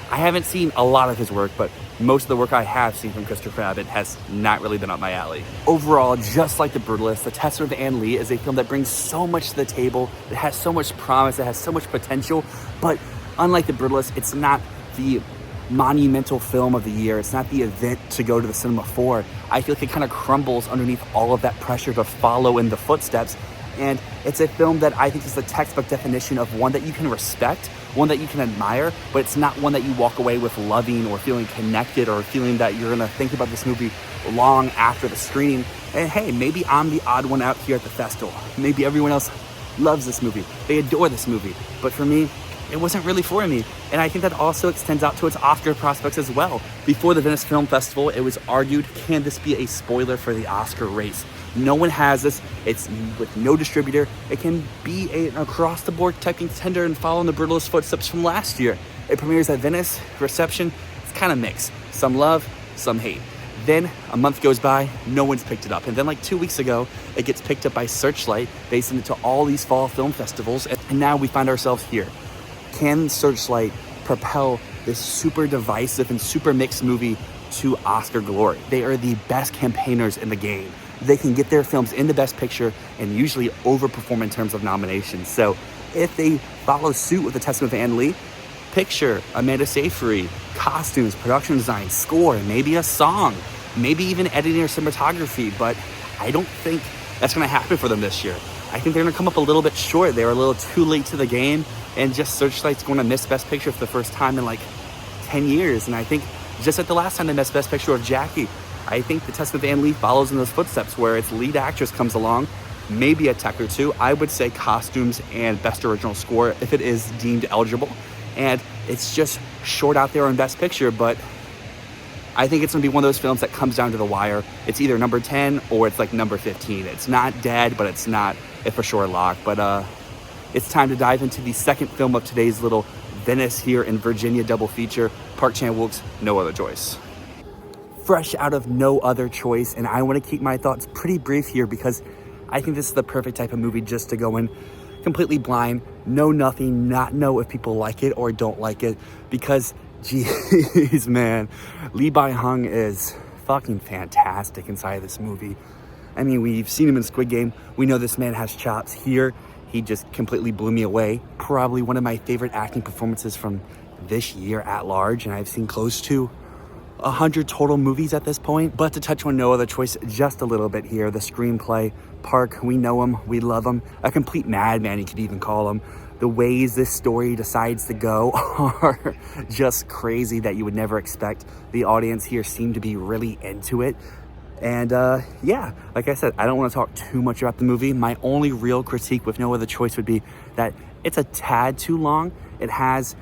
I haven't seen a lot of his work, but most of the work I have seen from Christopher Abbott has not really been up my alley. Overall, just like The Brutalist, The Testament of Ann Lee is a film that brings so much to the table. It has so much promise, it has so much potential, but unlike The Brutalist, it's not the monumental film of the year. It's not the event to go to the cinema for. I feel like it kind of crumbles underneath all of that pressure to follow in the footsteps. And it's a film that I think is the textbook definition of one that you can respect, one that you can admire, but it's not one that you walk away with loving or feeling connected or feeling that you're gonna think about this movie long after the screening. And hey, maybe I'm the odd one out here at the festival. Maybe everyone else loves this movie. They adore this movie. But for me, it wasn't really for me. And I think that also extends out to its Oscar prospects as well. Before the Venice Film Festival, it was argued, can this be a spoiler for the Oscar race? No one has this. It's with no distributor. It can be an across-the-board type contender and follow in The Brutalist footsteps from last year. It premieres at Venice. Reception, it's kind of mixed. Some love, some hate. Then a month goes by, no one's picked it up. And then like 2 weeks ago, it gets picked up by Searchlight, based into all these fall film festivals. And now we find ourselves here. Can Searchlight propel this super divisive and super mixed movie to Oscar glory? They are the best campaigners in the game. They can get their films into Best Picture and usually overperform in terms of nominations. So if they follow suit with The Testament of Ann Lee, picture, Amanda Seyfried, costumes, production design, score, maybe a song, maybe even editing or cinematography, but I don't think that's gonna happen for them this year. I think they're gonna come up a little bit short. They were a little too late to the game, and just Searchlight's gonna miss Best Picture for the first time in like 10 years. And I think just like the last time they missed Best Picture of Jackie, I think The Testament of Ann Lee follows in those footsteps where its lead actress comes along, maybe a tech or two. I would say costumes and Best Original Score if it is deemed eligible. And it's just short out there on Best Picture, but I think it's gonna be one of those films that comes down to the wire. It's either number 10 or it's like number 15. It's not dead, but it's not a for sure lock. But it's time to dive into the second film of today's little Venice here in Virginia double feature, Park Chan-wook's No Other Choice. Fresh out of No Other Choice, and I want to keep my thoughts pretty brief here because I think this is the perfect type of movie just to go in completely blind, know nothing, not know if people like it or don't like it, because geez, man, Lee Byung-hun is fucking fantastic inside of this movie. I mean, we've seen him in Squid Game. We know this man has chops. Here, he just completely blew me away. Probably one of my favorite acting performances from this year at large, and I've seen close to 100 total movies at this point. But to touch on No Other Choice just a little bit here, the screenplay, Park, we know him, we love him, a complete madman you could even call him. The ways this story decides to go are just crazy that you would never expect. The audience here seemed to be really into it. And yeah, like I said, I don't want to talk too much about the movie. My only real critique with No Other Choice would be that it's a tad too long. It has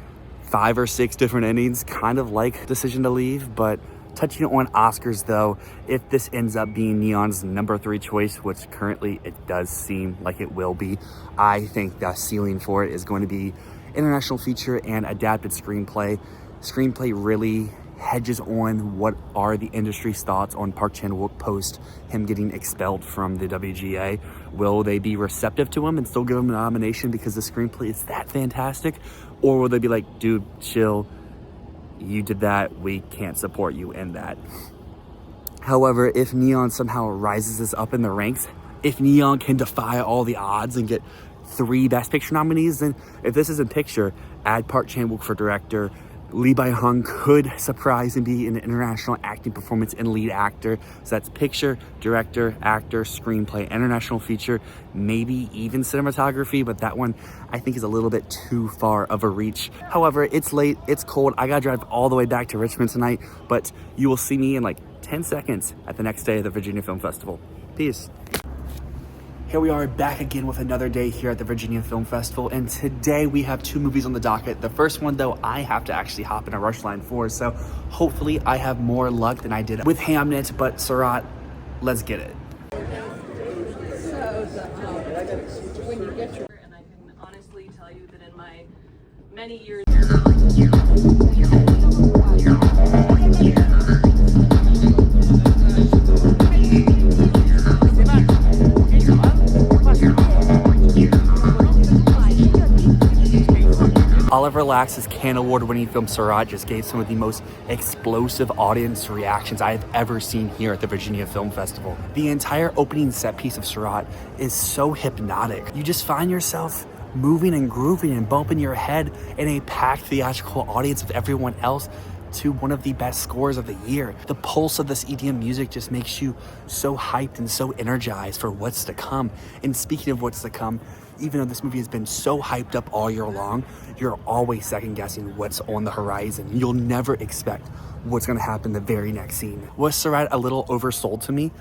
5 or 6 different endings, kind of like Decision to Leave. But touching on Oscars though, if this ends up being Neon's number 3 choice, which currently it does seem like it will be, I think the ceiling for it is going to be international feature and adapted screenplay. Screenplay really hedges on what are the industry's thoughts on Park Chan-wook post him getting expelled from the WGA. Will they be receptive to him and still give him a nomination because the screenplay is that fantastic? Or will they be like, dude, chill, you did that, we can't support you in that. However, if Neon somehow rises us up in the ranks, if Neon can defy all the odds and get 3 Best Picture nominees, then if this isn't picture, add Park Chan-wook for director. Lee Byung could surprise and be an international acting performance and lead actor. So that's picture, director, actor, screenplay, international feature, maybe even cinematography, but that one I think is a little bit too far of a reach. However, it's late, it's cold, I gotta drive all the way back to Richmond tonight, but you will see me in like 10 seconds at the next day of the Virginia Film Festival. Peace. Here we are back again with another day here at the Virginia Film Festival, and today we have 2 movies on the docket. The first one, though, I have to actually hop in a rush line for, so hopefully I have more luck than I did with Hamnet, but Sirat, let's get it. When you get your, and I can honestly tell you that in my many years. Oliver Lax's Cannes Award-winning film Sirat just gave some of the most explosive audience reactions I have ever seen here at the Virginia Film Festival. The entire opening set piece of Sirat is so hypnotic. You just find yourself moving and grooving and bumping your head in a packed theatrical audience of everyone else to one of the best scores of the year. The pulse of this EDM music just makes you so hyped and so energized for what's to come. And speaking of what's to come, even though this movie has been so hyped up all year long, you're always second guessing what's on the horizon. You'll never expect what's gonna happen the very next scene. Was Sirat a little oversold to me?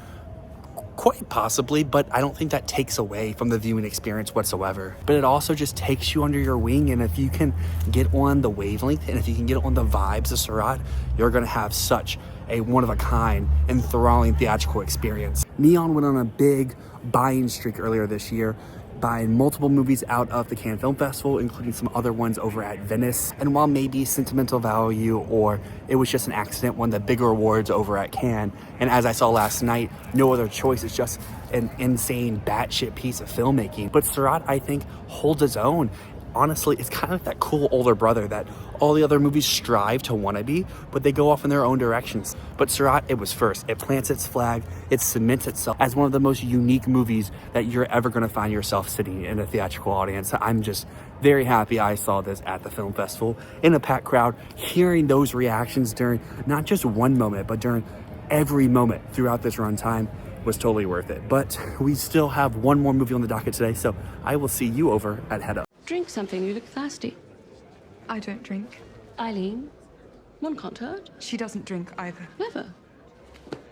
Quite possibly, but I don't think that takes away from the viewing experience whatsoever. But it also just takes you under your wing, and if you can get on the wavelength and if you can get on the vibes of Sirat, you're gonna have such a one-of-a-kind, enthralling theatrical experience. Neon went on a big buying streak earlier this year, buying multiple movies out of the Cannes Film Festival, including some other ones over at Venice. And while maybe Sentimental Value or it was just an accident, won the bigger awards over at Cannes, and as I saw last night, no other choice, it's just an insane batshit piece of filmmaking. But Sirat, I think, holds its own. Honestly, it's kind of that cool older brother that all the other movies strive to wanna be, but they go off in their own directions. But Sirat, it was first. It plants its flag, it cements itself as one of the most unique movies that you're ever gonna find yourself sitting in a theatrical audience. I'm just very happy I saw this at the film festival in a packed crowd, hearing those reactions during not just one moment, but during every moment throughout this runtime was totally worth it. But we still have one more movie on the docket today, so I will see you over at Hedda. Drink something, you look thirsty. I don't drink. Eileen, one can't hurt. She doesn't drink either. Never.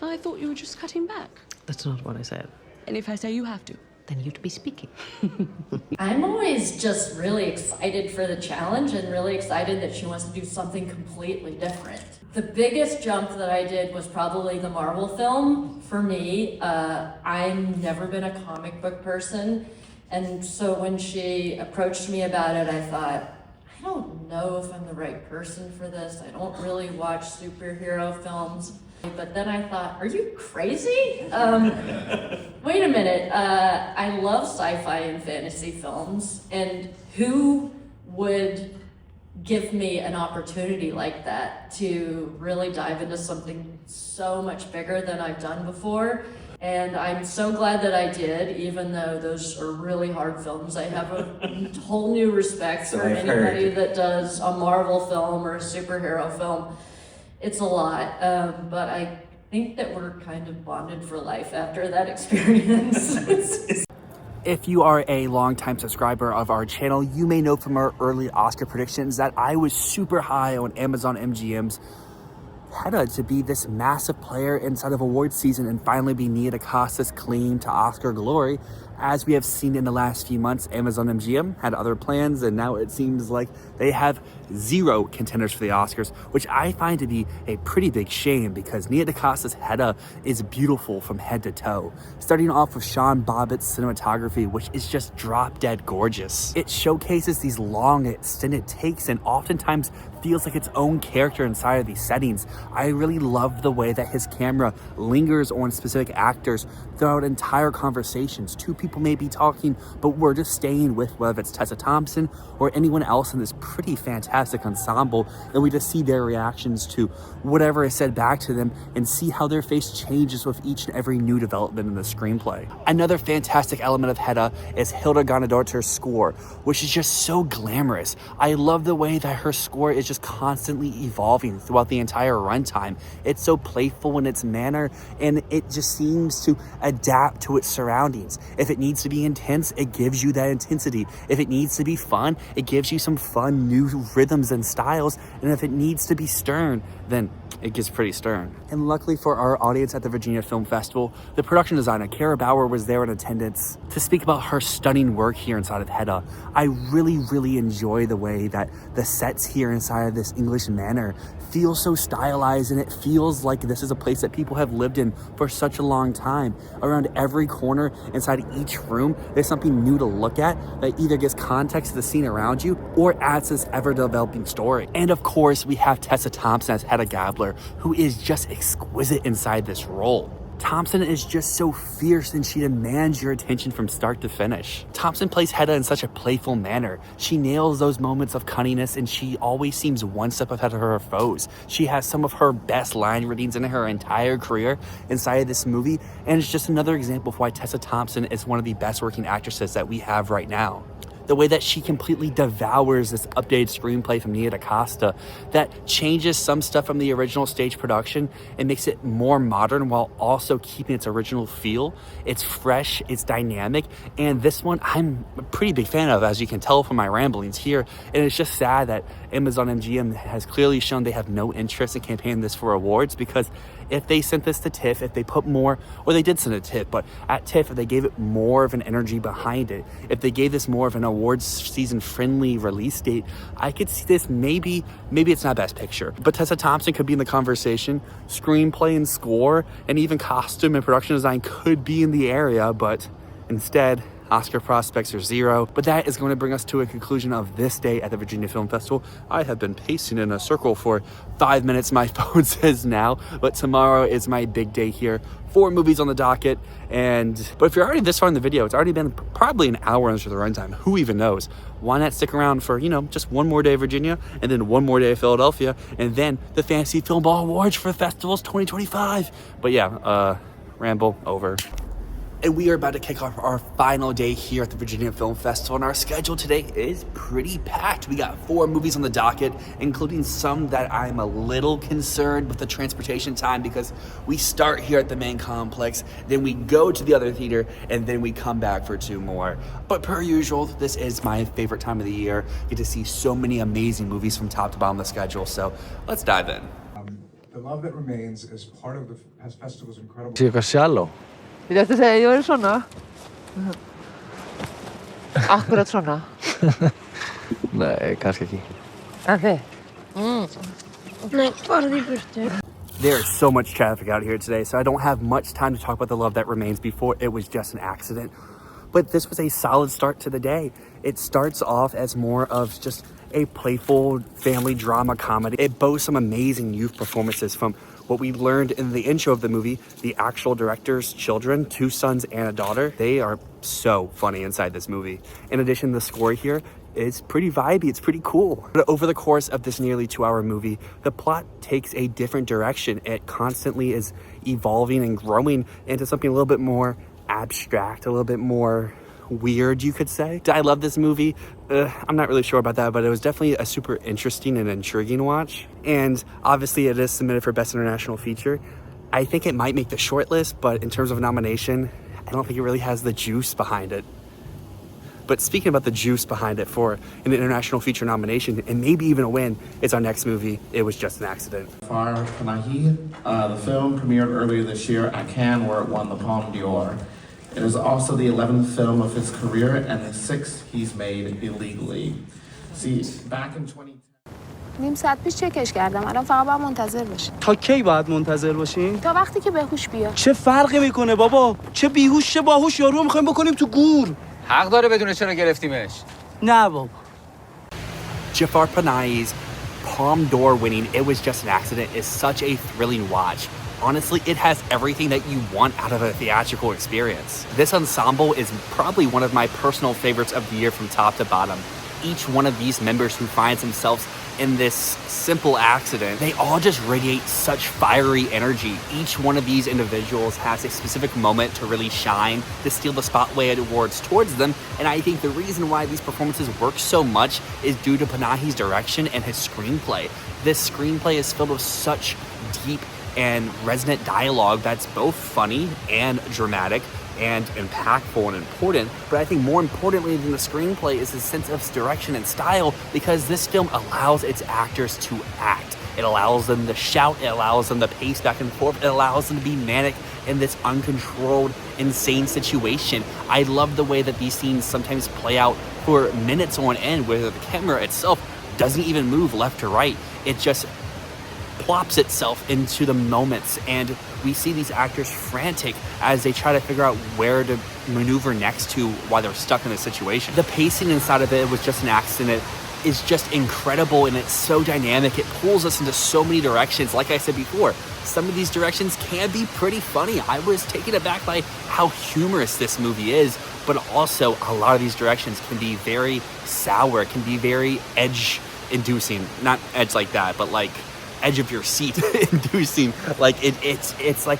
I thought you were just cutting back. That's not what I said. And if I say you have to? Then you'd be speaking. I'm always just really excited for the challenge and really excited that she wants to do something completely different. The biggest jump that I did was probably the Marvel film for me. I've never been a comic book person. And so when she approached me about it, I thought, I don't know if I'm the right person for this. I don't really watch superhero films. But then I thought, are you crazy? Wait a minute. I love sci-fi and fantasy films. And who would give me an opportunity like that to really dive into something so much bigger than I've done before? And I'm so glad that I did, even though those are really hard films. I have a whole new respect for anybody that does a Marvel film or a superhero film. It's a lot, but I think that we're kind of bonded for life after that experience. If you are a longtime subscriber of our channel, you may know from our early Oscar predictions that I was super high on Amazon MGM's Hedda to be this massive player inside of awards season and finally be Nia DaCosta's claim to Oscar glory. As we have seen in the last few months, Amazon MGM had other plans, and now it seems like they have 0 contenders for the Oscars, which I find to be a pretty big shame because Nia DaCosta's Hedda is beautiful from head to toe. Starting off with Sean Bobbitt's cinematography, which is just drop dead gorgeous. It showcases these long, extended takes and oftentimes feels like its own character inside of these settings. I really love the way that his camera lingers on specific actors throughout entire conversations. 2 people may be talking, but we're just staying with whether it's Tessa Thompson or anyone else in this pretty fantastic ensemble, and we just see their reactions to whatever is said back to them and see how their face changes with each and every new development in the screenplay. Another fantastic element of Hedda is Hilda Guðnadóttir's score, which is just so glamorous. I love the way that her score is just constantly evolving throughout the entire runtime. It's so playful in its manner, and it just seems to adapt to its surroundings. If it needs to be intense, it gives you that intensity. If it needs to be fun, it gives you some fun new rhythms and styles. And if it needs to be stern, then it gets pretty stern. And luckily for our audience at the Virginia Film Festival, the production designer, Cara Bower, was there in attendance to speak about her stunning work here inside of Hedda. I really enjoy the way that the sets here inside of this English manor feel so stylized, and it feels like this is a place that people have lived in for such a long time. Around every corner, inside each room, there's something new to look at that either gives context to the scene around you or adds this ever-developing story. And of course, we have Tessa Thompson as Hedda Gabler, who is just exquisite inside this role. Thompson is just so fierce and she demands your attention from start to finish. Thompson plays Hedda in such a playful manner. She nails those moments of cunniness and she always seems one step ahead of her foes. She has some of her best line readings in her entire career inside of this movie, and it's just another example of why Tessa Thompson is one of the best working actresses that we have right now. The way that she completely devours this updated screenplay from Nia DaCosta that changes some stuff from the original stage production and makes it more modern while also keeping its original feel. It's fresh, it's dynamic, and this one I'm a pretty big fan of, as you can tell from my ramblings here. And it's just sad that Amazon MGM has clearly shown they have no interest in campaigning this for awards, because if they sent this to TIFF, if they put more, or they did send it to TIFF, but at TIFF, if they gave it more of an energy behind it, if they gave this more of an awards season friendly release date, I could see this maybe it's not Best Picture, but Tessa Thompson could be in the conversation. Screenplay and score and even costume and production design could be in the area, but instead, Oscar prospects are 0. But that is going to bring us to a conclusion of this day at the Virginia Film Festival. I have been pacing in a circle for 5 minutes, my phone says now, but tomorrow is my big day here. 4 movies on the docket, but if you're already this far in the video, it's already been probably an hour under the runtime. Who even knows? Why not stick around for, just one more day of Virginia, and then one more day of Philadelphia, and then the Fantasy Filmball Awards for Festivals 2025. But yeah, ramble over. And we are about to kick off our final day here at the Virginia Film Festival, and our schedule today is pretty packed. We got 4 movies on the docket, including some that I'm a little concerned with the transportation time, because we start here at the main complex, then we go to the other theater, and then we come back for 2 more. But per usual, this is my favorite time of the year. You get to see so many amazing movies from top to bottom of the schedule, so let's dive in. The Love That Remains is part of the festival's incredible... Vidíte se jo svona? Akkurat svona. Nei, kannski ekki. Okay. Nei, farðu í burtu. There is so much traffic out here today, so I don't have much time to talk about The Love That Remains before it was just an accident. But this was a solid start to the day. It starts off as more of just a playful family drama comedy. It boasts some amazing youth performances from what we learned in the intro of the movie. The actual director's children, 2 sons and a daughter, they are so funny inside this movie. In addition, the score here is pretty vibey, it's pretty cool. But over the course of this nearly 2-hour movie, the plot takes a different direction. It constantly is evolving and growing into something a little bit more abstract, a little bit more weird, you could say. Did I love this movie? I'm not really sure about that, but it was definitely a super interesting and intriguing watch. And obviously it is submitted for Best International Feature. I think it might make the short list, but in terms of nomination, I don't think it really has the juice behind it. But speaking about the juice behind it for an international feature nomination, and maybe even a win, it's our next movie, It Was Just an Accident. Far Panahi, the film premiered earlier this year at Cannes, where it won the Palme d'Or. It is also the 11th film of his career and the 6th he's made illegally. See, back in 2010. نیم ساعت پیش چکش کردم. الان فقط باید منتظر باشیم. تا کی باید منتظر باشیم؟ تا وقتی که بهوش بیاد. چه فرقی میکنه بابا؟ چه بیهوش چه باهوش یارو میخوایم بکنیم تو گور. حق داره بدونه چرا گرفتیمش. نه بابا. Jafar Panahi's Palme d'Or winning It Was Just an Accident is such a thrilling watch. Honestly, it has everything that you want out of a theatrical experience. This ensemble is probably one of my personal favorites of the year from top to bottom. Each one of these members who finds themselves in this simple accident, they all just radiate such fiery energy. Each one of these individuals has a specific moment to really shine, to steal the spotlight awards towards them, and I think the reason why these performances work so much is due to Panahi's direction and his screenplay. This screenplay is filled with such deep and resonant dialogue that's both funny and dramatic and impactful and important, but I think more importantly than the screenplay is the sense of direction and style, because this film allows its actors to act. It allows them to shout, it allows them to pace back and forth, it allows them to be manic in this uncontrolled, insane situation. I love the way that these scenes sometimes play out for minutes on end, where the camera itself doesn't even move left to right. It just plops itself into the moments, and we see these actors frantic as they try to figure out where to maneuver next to while they're stuck in a situation. The pacing inside of It Was Just an Accident is just incredible, and it's so dynamic. It pulls us into so many directions. Like I said before, some of these directions can be pretty funny. I was taken aback by how humorous this movie is, but also a lot of these directions can be very sour, can be very edge-inducing. Not edge like that, but like edge of your seat inducing. Like it's like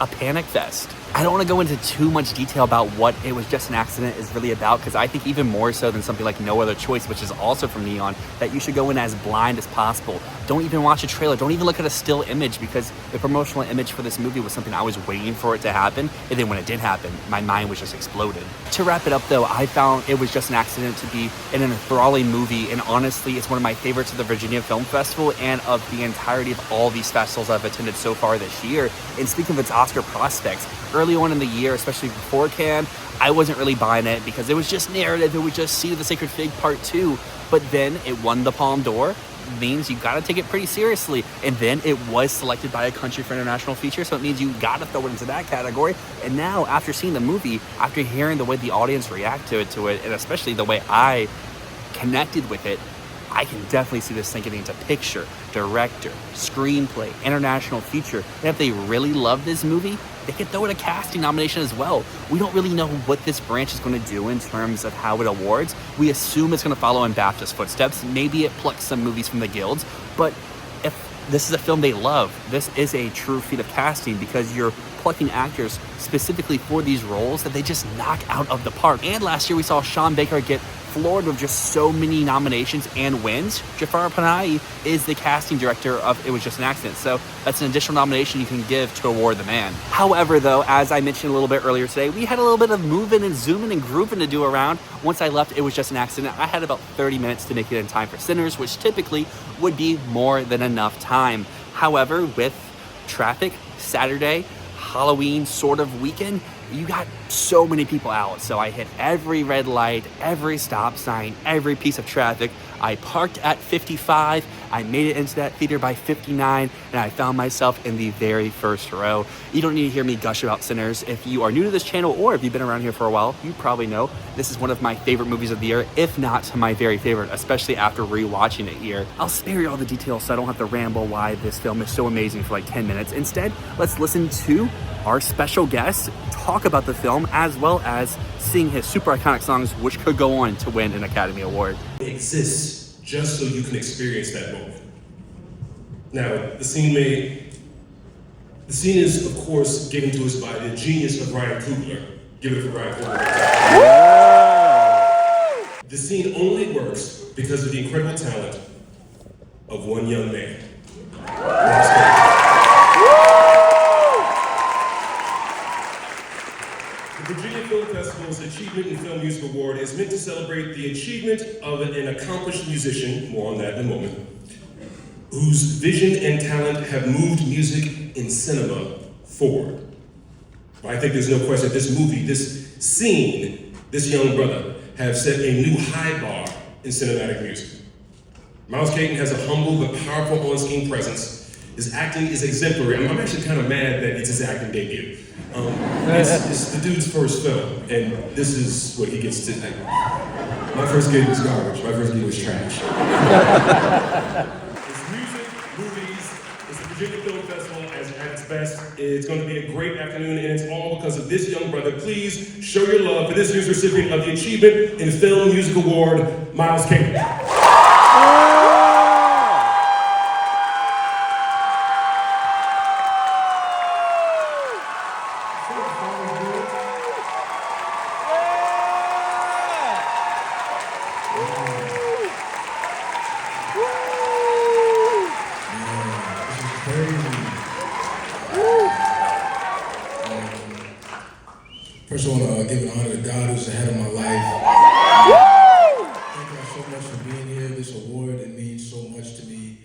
a panic fest. I don't want to go into too much detail about what It Was Just an Accident is really about, because I think even more so than something like No Other Choice, which is also from Neon, that you should go in as blind as possible. Don't even watch a trailer. Don't even look at a still image, because the promotional image for this movie was something I was waiting for it to happen, and then when it did happen, my mind was just exploded. To wrap it up though, I found It Was Just an Accident to be an enthralling movie, and honestly, it's one of my favorites of the Virginia Film Festival and of the entirety of all these festivals I've attended so far this year. And speaking of its Oscar prospects, early on in the year, especially before Cannes, I wasn't really buying it because it was just narrative, it was just Seed of the Sacred Fig Part 2, but then it won the Palme d'Or, means you gotta take it pretty seriously, and then it was selected by a country for international feature, so it means you gotta throw it into that category. And now, after seeing the movie, after hearing the way the audience reacted to it, and especially the way I connected with it, I can definitely see this thing getting into picture, director, screenplay, international feature. And if they really love this movie, they could throw it a casting nomination as well. We don't really know what this branch is going to do in terms of how it awards. We assume it's going to follow in BAFTA's footsteps. Maybe it plucks some movies from the guilds, but if this is a film they love, this is a true feat of casting, because you're plucking actors specifically for these roles that they just knock out of the park. And last year we saw Sean Baker get floored with just so many nominations and wins. Jafar Panahi is the casting director of It Was Just an Accident, so that's an additional nomination you can give to award the man. However though, as I mentioned a little bit earlier today, we had a little bit of moving and zooming and grooving to do around. Once I left It Was Just an Accident, I had about 30 minutes to make it in time for Sinners, which typically would be more than enough time. However, with traffic, Saturday, Halloween sort of weekend, you got so many people out, so I hit every red light, every stop sign, every piece of traffic. I parked at 55, I made it into that theater by 59, and I found myself in the very first row. You don't need to hear me gush about Sinners. If you are new to this channel, or if you've been around here for a while, you probably know this is one of my favorite movies of the year, if not my very favorite, especially after rewatching it here. I'll spare you all the details so I don't have to ramble why this film is so amazing for like 10 minutes. Instead, let's listen to our special guest talk about the film, as well as sing his super iconic songs, which could go on to win an Academy Award. It exists just so you can experience that moment. Now, the scene is, of course, given to us by the genius of Ryan Coogler. Give it for Ryan Coogler. The scene only works because of the incredible talent of one young man. The Virginia Film Festival's Achievement in Film Music Award is meant to celebrate the achievement of an accomplished musician, more on that in a moment, whose vision and talent have moved music and cinema forward. But I think there's no question that this movie, this scene, this young brother have set a new high bar in cinematic music. Miles Caton has a humble but powerful on-screen presence. His acting is exemplary. I'm actually kind of mad that it's his acting debut. It's the dude's first film, and this is what he gets to. My first gig was garbage. My first gig was trash. It's music, movies. It's the Virginia Film Festival at its best. It's going to be a great afternoon, and it's all because of this young brother. Please show your love for this year's recipient of the Achievement in Film Music Award, Miles Caton. First, I want to give an honor to God, who's the head of my life. Thank y'all so much for being here. This award, it means so much to me.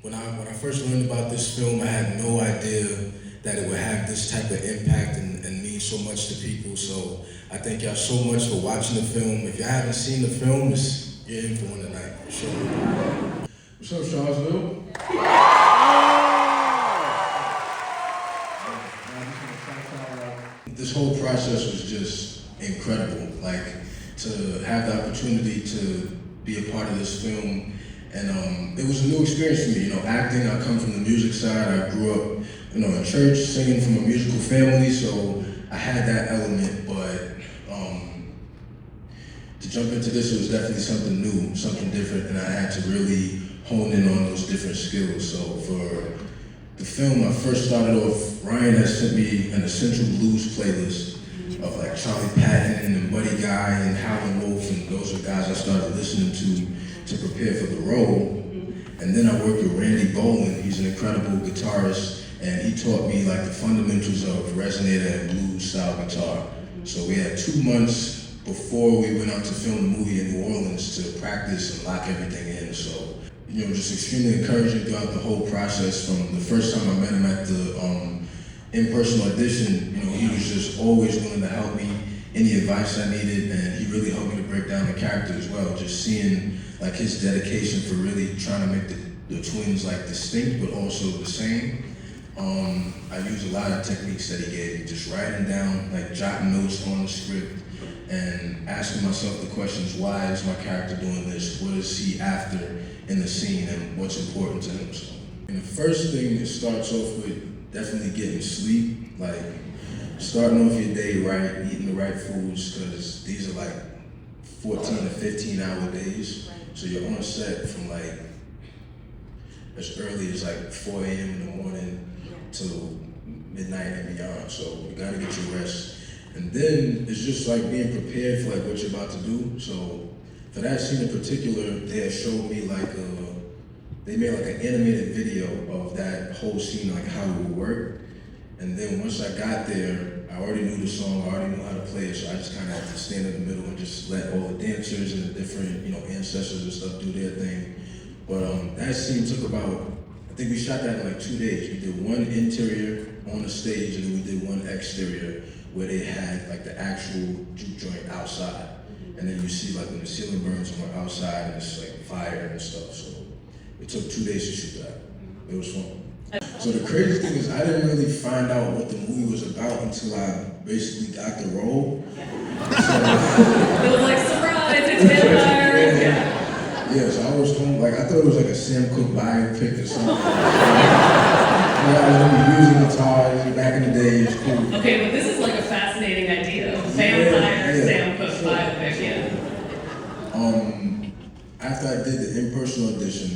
When I first learned about this film, I had no idea that it would have this type of impact and mean so much to people. So I thank y'all so much for watching the film. If y'all haven't seen the film, you're in for one tonight, for sure. What's up, Charlottesville? This whole process was just incredible. Like, to have the opportunity to be a part of this film, and it was a new experience for me. You know, acting, I come from the music side. I grew up, you know, in church, singing from a musical family, so I had that element, but to jump into this, it was definitely something new, something different, and I had to really hone in on those different skills. So for the film, I first started off, Ryan has sent me an Essential Blues playlist of like Charlie Patton and Buddy Guy and Howlin' Wolf, and those are guys I started listening to prepare for the role. And then I worked with Randy Boland. He's an incredible guitarist, and he taught me like the fundamentals of resonator and blues style guitar. So we had 2 months before we went out to film the movie in New Orleans to practice and lock everything in. So, you know, just extremely encouraging throughout the whole process. From the first time I met him at the in-person audition, you know, he was just always willing to help me, any advice I needed, and he really helped me to break down the character as well. Just seeing like his dedication for really trying to make the twins like distinct but also the same. I used a lot of techniques that he gave me, just writing down, like jotting notes on the script and asking myself the questions: why is my character doing this? What is he after in the scene, and what's important to him? So, and the first thing, it starts off with definitely getting sleep, like starting off your day right, eating the right foods, because these are like 14 to 15 hour days. So you're on set from like as early as like 4 a.m. in the morning till midnight and beyond. So you gotta get your rest. And then it's just like being prepared for like what you're about to do. So for that scene in particular, they had showed me like they made like an animated video of that whole scene, like how it would work. And then once I got there, I already knew the song, I already knew how to play it, so I just kind of had to stand in the middle and just let all the dancers and the different, you know, ancestors and stuff do their thing. But that scene took about, I think we shot that in like 2 days. We did one interior on the stage, and then we did one exterior where they had like the actual juke joint outside. And then you see like when the ceiling burns and we're outside and it's like fire and stuff. So it took 2 days to shoot that. It was fun. So the crazy thing is I didn't really find out what the movie was about until I basically got the role. So, it was like, surprise, it's vampires. Yeah, so I was home, like I thought it was like a Sam Cooke biopic or something. I was gonna be using guitars back in the day, it was cool. Okay, but this is like a fascinating idea. Vampire, Sam Cooke biopic, yeah. After I did the in-person audition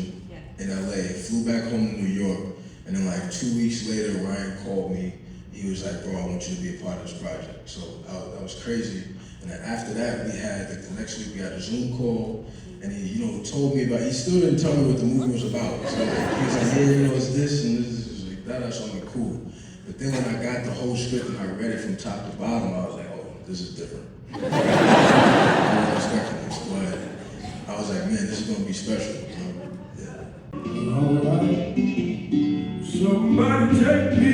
in LA, flew back home to New York, and then like 2 weeks later, Ryan called me. He was like, bro, I want you to be a part of this project. So that was crazy. And then after that, we had, like the next week we had a Zoom call, and he, you know, told me about, he still didn't tell me what the movie was about. So like, he was like, yeah, you know, it's this and this, is like that. So I'm like, cool. But then when I got the whole script and I read it from top to bottom, I was like, oh, this is different. I wasn't expecting this, but I was like, man, this is gonna be special. Somebody take me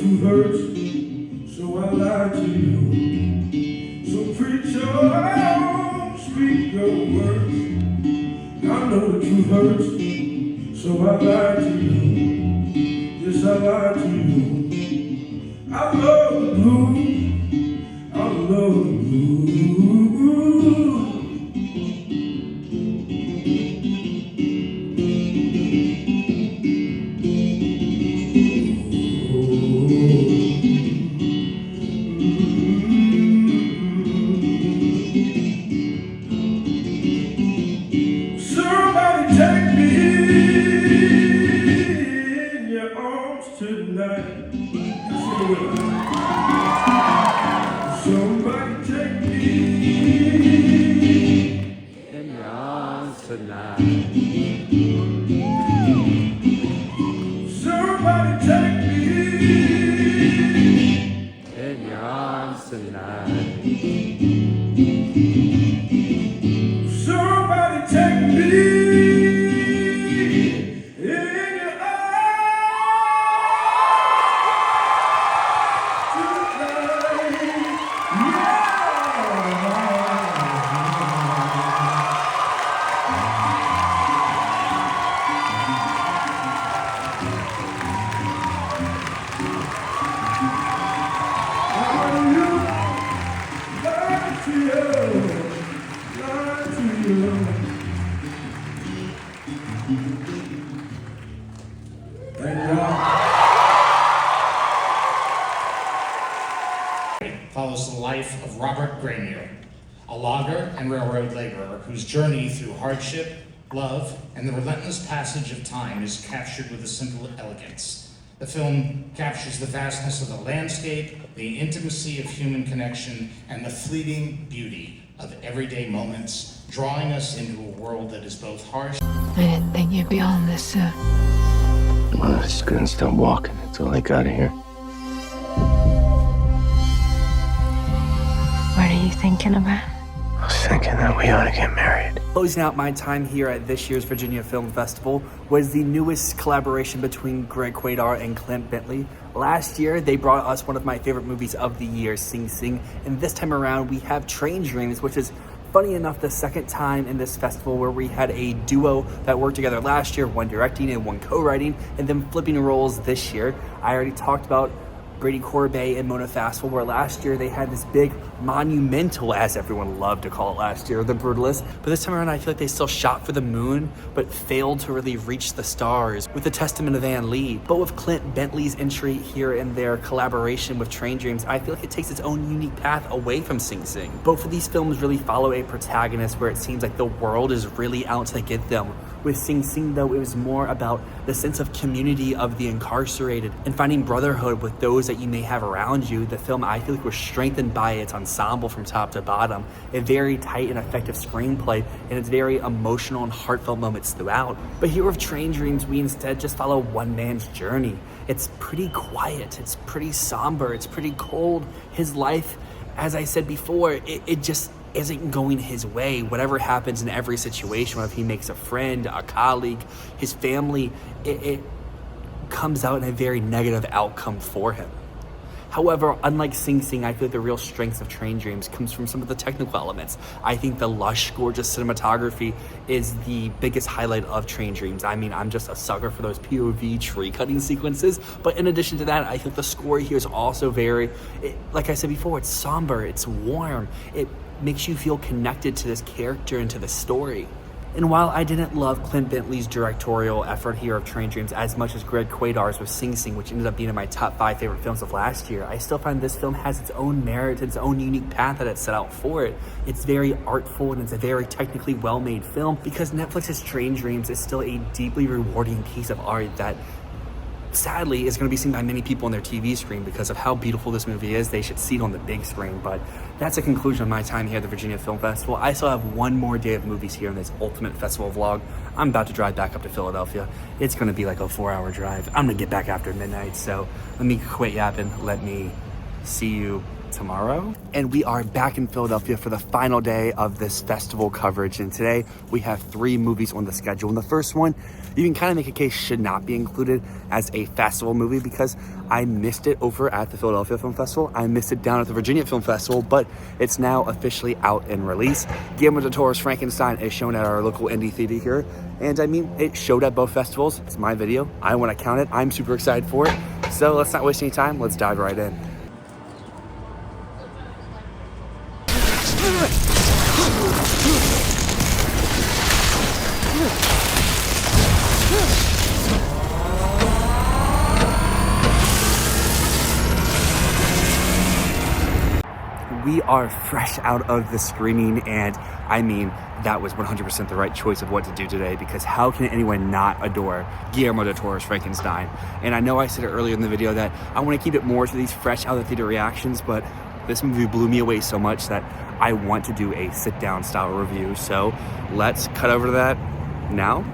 truth hurts, so I lied to you. So preacher, speak your words. I know the truth hurts, so I lied to you. Yes, I lied to you. I love the blues. I love the blues. Somebody take me in your arms tonight. Somebody take me In your arms tonight. Somebody take me In your arms tonight. Somebody take me in your follows the life of Robert Grenier, a logger and railroad laborer whose journey through hardship, love, and the relentless passage of time is captured with a simple elegance. The film captures the vastness of the landscape, the intimacy of human connection, and the fleeting beauty of everyday moments, drawing us into a world that is both harsh. I didn't think you'd be on this soon. Well, I just couldn't stop walking until I got here. What are you thinking about? I was thinking that we ought to get married. Closing out my time here at this year's Virginia Film Festival was the newest collaboration between Greg Quaidar and Clint Bentley. Last year, they brought us one of my favorite movies of the year, Sing Sing, and this time around we have Train Dreams, which is funny enough the second time in this festival where we had a duo that worked together last year, one directing and one co-writing, and then flipping roles this year. I already talked about Brady Corbet and Mona Fastful, where last year they had this big monumental, as everyone loved to call it last year, The Brutalist. But this time around, I feel like they still shot for the moon, but failed to really reach the stars with the testament of Van Lee. But with Clint Bentley's entry here in their collaboration with Train Dreams, I feel like it takes its own unique path away from Sing Sing. Both of these films really follow a protagonist where it seems like the world is really out to get them. With Sing Sing, though, it was more about the sense of community of the incarcerated and finding brotherhood with those that you may have around you. The film, I feel like, was strengthened by its ensemble from top to bottom, a very tight and effective screenplay, and its very emotional and heartfelt moments throughout. But here with Train Dreams, we instead just follow one man's journey. It's pretty quiet, it's pretty somber, it's pretty cold. His life, as I said before, it just isn't going his way. Whatever happens in every situation, whether he makes a friend, a colleague, his family, it comes out in a very negative outcome for him. However, unlike Sing Sing, I feel like the real strength of Train Dreams comes from some of the technical elements. I think the lush, gorgeous cinematography is the biggest highlight of Train Dreams. I mean, I'm just a sucker for those POV tree cutting sequences, but in addition to that, I think the score here is also like I said before, it's somber, it's warm, it makes you feel connected to this character and to the story. And while I didn't love Clint Bentley's directorial effort here of Train Dreams as much as Greg Quaidar's with Sing Sing, which ended up being in my top 5 favorite films of last year, I still find this film has its own merit, its own unique path that it's set out for it. It's very artful and it's a very technically well-made film because Netflix's Train Dreams is still a deeply rewarding piece of art that sadly is going to be seen by many people on their TV screen because of how beautiful this movie is. They should see it on the big screen. But that's a conclusion of my time here at the Virginia Film Festival. I still have one more day of movies here in this ultimate festival vlog. I'm about to drive back up to Philadelphia. It's going to be like a 4-hour drive. I'm going to get back after midnight. So let me quit yapping. Let me see you tomorrow. And we are back in Philadelphia for the final day of this festival coverage. And today we have 3 movies on the schedule. And the first one, you can kind of make a case should not be included as a festival movie because I missed it over at the Philadelphia Film Festival. I missed it down at the Virginia Film Festival, but it's now officially out and released. Guillermo del Toro's Frankenstein is shown at our local indie theater here. And I mean, it showed at both festivals. It's my video. I want to count it. I'm super excited for it. So let's not waste any time. Let's dive right in. We are fresh out of the screening, and I mean, that was 100% the right choice of what to do today, because how can anyone not adore Guillermo del Toro's Frankenstein? And I know I said it earlier in the video that I want to keep it more to these fresh out of the theater reactions, but this movie blew me away so much that I want to do a sit-down style review. So let's cut over to that now.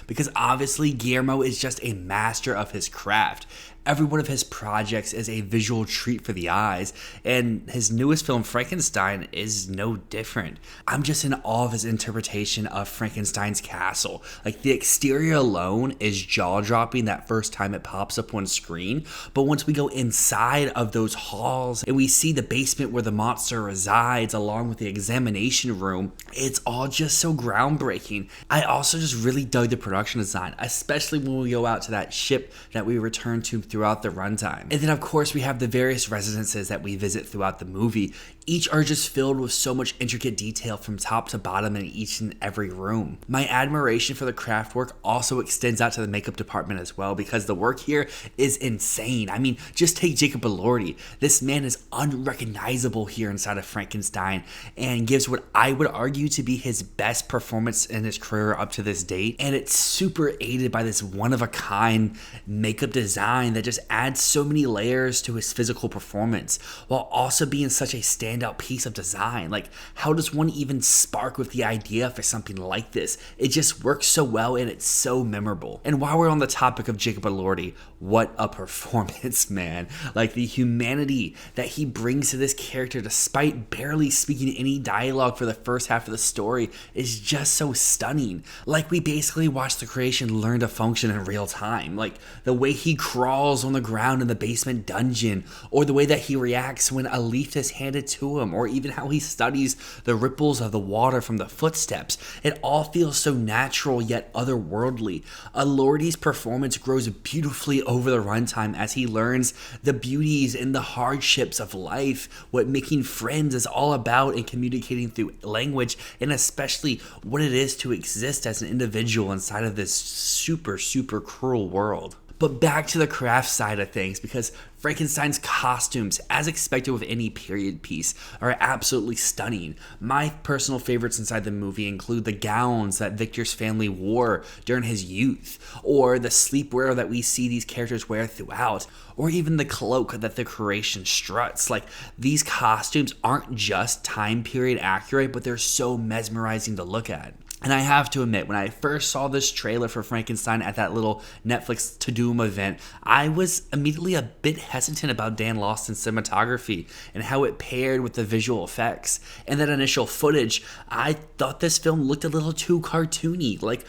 Because obviously Guillermo is just a master of his craft. Every one of his projects is a visual treat for the eyes, and his newest film, Frankenstein, is no different. I'm just in awe of his interpretation of Frankenstein's castle. Like, the exterior alone is jaw-dropping that first time it pops up on screen, but once we go inside of those halls and we see the basement where the monster resides along with the examination room, it's all just so groundbreaking. I also just really dug the production design, especially when we go out to that ship that we return to throughout the runtime. And then of course we have the various residences that we visit throughout the movie. Each are just filled with so much intricate detail from top to bottom in each and every room. My admiration for the craft work also extends out to the makeup department as well, because the work here is insane. I mean, just take Jacob Elordi. This man is unrecognizable here inside of Frankenstein and gives what I would argue to be his best performance in his career up to this date. And it's super aided by this one-of-a-kind makeup design that just adds so many layers to his physical performance, while also being such a standout piece of design. Like, how does one even spark with the idea for something like this? It just works so well and it's so memorable. And while we're on the topic of Jacob Elordi, what a performance, man. Like, the humanity that he brings to this character despite barely speaking any dialogue for the first half of the story is just so stunning. Like, we basically watch the creation learn to function in real time. Like, the way he crawls on the ground in the basement dungeon, or the way that he reacts when a leaf is handed to him, or even how he studies the ripples of the water from the footsteps. It all feels so natural yet otherworldly. Elordi's performance grows beautifully over the runtime as he learns the beauties and the hardships of life, what making friends is all about, and communicating through language, and especially what it is to exist as an individual inside of this super, super cruel world. But back to the craft side of things, because Frankenstein's costumes, as expected with any period piece, are absolutely stunning. My personal favorites inside the movie include the gowns that Victor's family wore during his youth, or the sleepwear that we see these characters wear throughout, or even the cloak that the creation struts. Like, these costumes aren't just time period accurate, but they're so mesmerizing to look at. And I have to admit, when I first saw this trailer for Frankenstein at that little Netflix To Doom event, I was immediately a bit hesitant about Dan Laust's cinematography and how it paired with the visual effects. In that initial footage, I thought this film looked a little too cartoony, like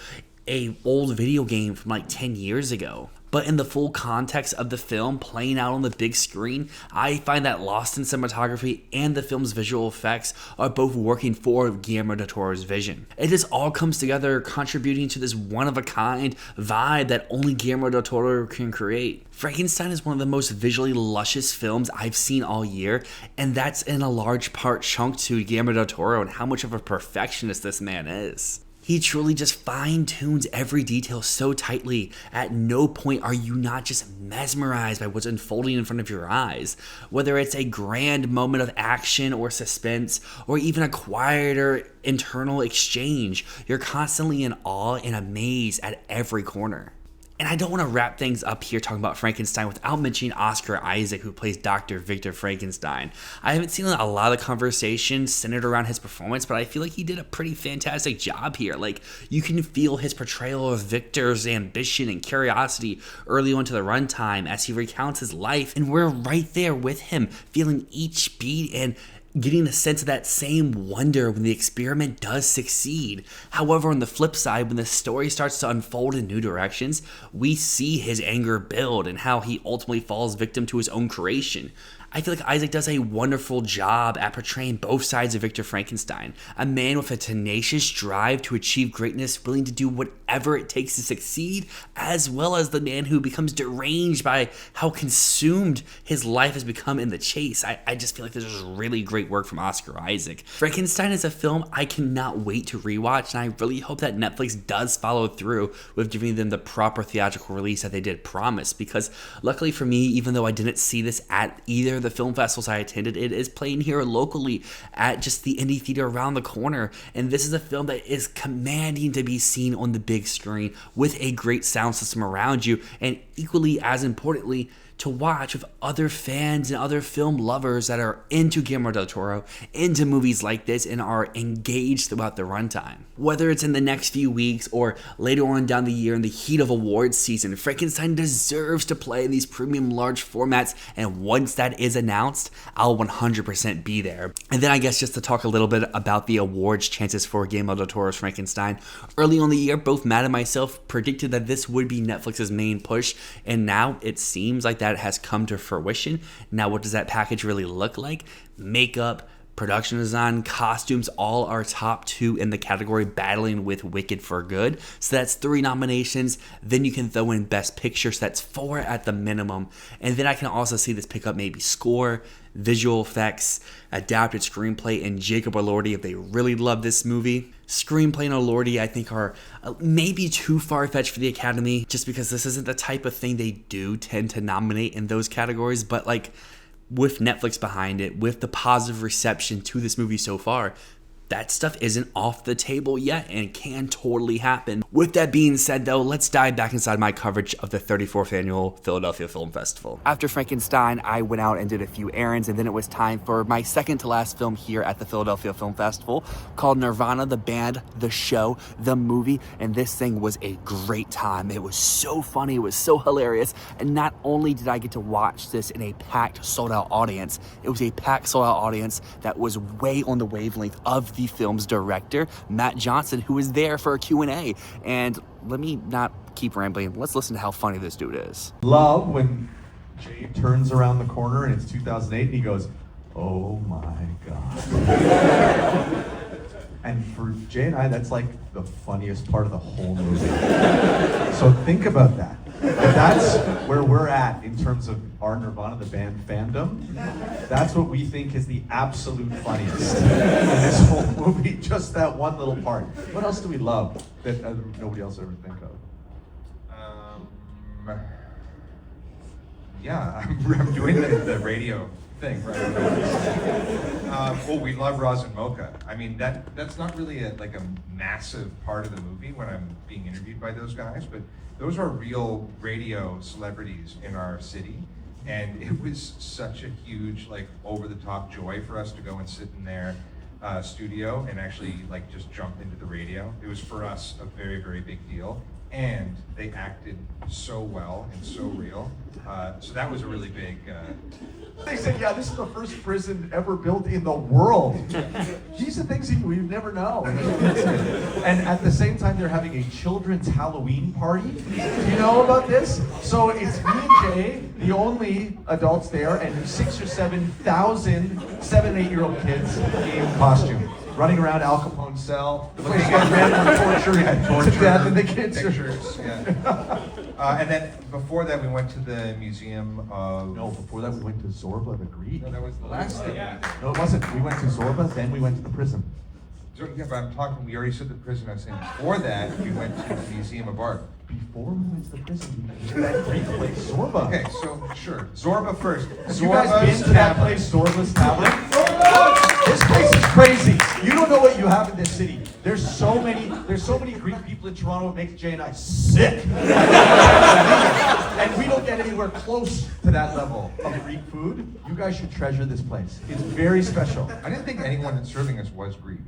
an old video game from like 10 years ago. But in the full context of the film playing out on the big screen, I find that Lost in cinematography and the film's visual effects are both working for Guillermo del Toro's vision. It just all comes together, contributing to this one-of-a-kind vibe that only Guillermo del Toro can create. Frankenstein is one of the most visually luscious films I've seen all year, and that's in a large part chunk to Guillermo del Toro and how much of a perfectionist this man is. He truly just fine-tunes every detail so tightly. At no point are you not just mesmerized by what's unfolding in front of your eyes. Whether it's a grand moment of action or suspense, or even a quieter internal exchange, you're constantly in awe and amazed at every corner. And I don't want to wrap things up here talking about Frankenstein without mentioning Oscar Isaac, who plays Dr. Victor Frankenstein. I haven't seen a lot of the conversation centered around his performance, but I feel like he did a pretty fantastic job here. Like, you can feel his portrayal of Victor's ambition and curiosity early on to the runtime as he recounts his life, and we're right there with him, feeling each beat and getting a sense of that same wonder when the experiment does succeed. However, on the flip side, when the story starts to unfold in new directions, we see his anger build and how he ultimately falls victim to his own creation. I feel like Isaac does a wonderful job at portraying both sides of Victor Frankenstein, a man with a tenacious drive to achieve greatness, willing to do whatever it takes to succeed, as well as the man who becomes deranged by how consumed his life has become in the chase. I just feel like this is really great work from Oscar Isaac. Frankenstein is a film I cannot wait to rewatch, and I really hope that Netflix does follow through with giving them the proper theatrical release that they did promise, because luckily for me, even though I didn't see this at either the film festivals I attended, it is playing here locally at just the indie theater around the corner, and this is a film that is commanding to be seen on the big screen with a great sound system around you, and equally as importantly, to watch with other fans and other film lovers that are into Guillermo del Toro, into movies like this, and are engaged throughout the runtime. Whether it's in the next few weeks or later on down the year in the heat of awards season, Frankenstein deserves to play in these premium large formats, and once that is announced, I'll 100% be there. And then I guess just to talk a little bit about the awards chances for Guillermo del Toro's Frankenstein. Early on the year, both Matt and myself predicted that this would be Netflix's main push, and now it seems like that has come to fruition. Now, what does that package really look like? Makeup, production design, costumes, all are top 2 in the category, battling with Wicked for Good. So that's 3 nominations. Then you can throw in Best Picture, so that's 4 at the minimum. And then I can also see this pick up maybe score, visual effects, adapted screenplay, and Jacob Elordi if they really love this movie. Screenplay and Elordi, I think, are maybe too far-fetched for the Academy, just because this isn't the type of thing they do tend to nominate in those categories. But like, with Netflix behind it, with the positive reception to this movie so far, that stuff isn't off the table yet and can totally happen. With that being said, though, let's dive back inside my coverage of the 34th Annual Philadelphia Film Festival. After Frankenstein, I went out and did a few errands, and then it was time for my second to last film here at the Philadelphia Film Festival, called Nirvana, the band, the show, the movie, and this thing was a great time. It was so funny, it was so hilarious, and not only did I get to watch this in a packed, sold-out audience, it was a packed, sold-out audience that was way on the wavelength of the film's director, Matt Johnson, who was there for a Q&A. And let me not keep rambling. Let's listen to how funny this dude is. Love when Jay turns around the corner and it's 2008 and he goes, "Oh my God." And for Jay and I, that's like the funniest part of the whole movie. So think about that. That's where we're at in terms of our Nirvana, the band fandom. That's what we think is the absolute funniest in this whole movie, just that one little part. What else do we love that nobody else ever think of? Yeah, I'm doing the radio thing, right? Well, we love Roz and Mocha. I mean, that's not really a massive part of the movie when I'm being interviewed by those guys, but those are real radio celebrities in our city. And it was such a huge, over-the-top joy for us to go and sit in their studio and actually, just jump into the radio. It was, for us, a very, very big deal. And they acted so well and so real. So that was a really big... They said, yeah, this is the first prison ever built in the world. These are things that we never know. And at the same time, they're having a children's Halloween party. Do you know about this? So it's me and Jay, the only adults there, and 6,000 or 7,000 7- and 8-year-old kids in costume, running around Al Capone's cell, playing random torture to death, and the kids pictures, yeah. And then before that, we went to the Museum of... No, before that we went to Zorba the Greek. No, that was the last thing. No, it wasn't. We went to Zorba, then we went to the prison. So, yeah, but I'm talking, we already said the prison. I was saying before that, we went to the Museum of Art. Before we went to the prison, we went to that Greek place, Zorba. Okay, so, sure. Zorba first. Have you guys been to that place, Zorba's Tavern? This place is crazy. You don't know what you have in this city. There's so many Greek people in Toronto. It makes Jay and I sick. And we don't get anywhere close to that level of Greek food. You guys should treasure this place. It's very special. I didn't think anyone serving us was Greek.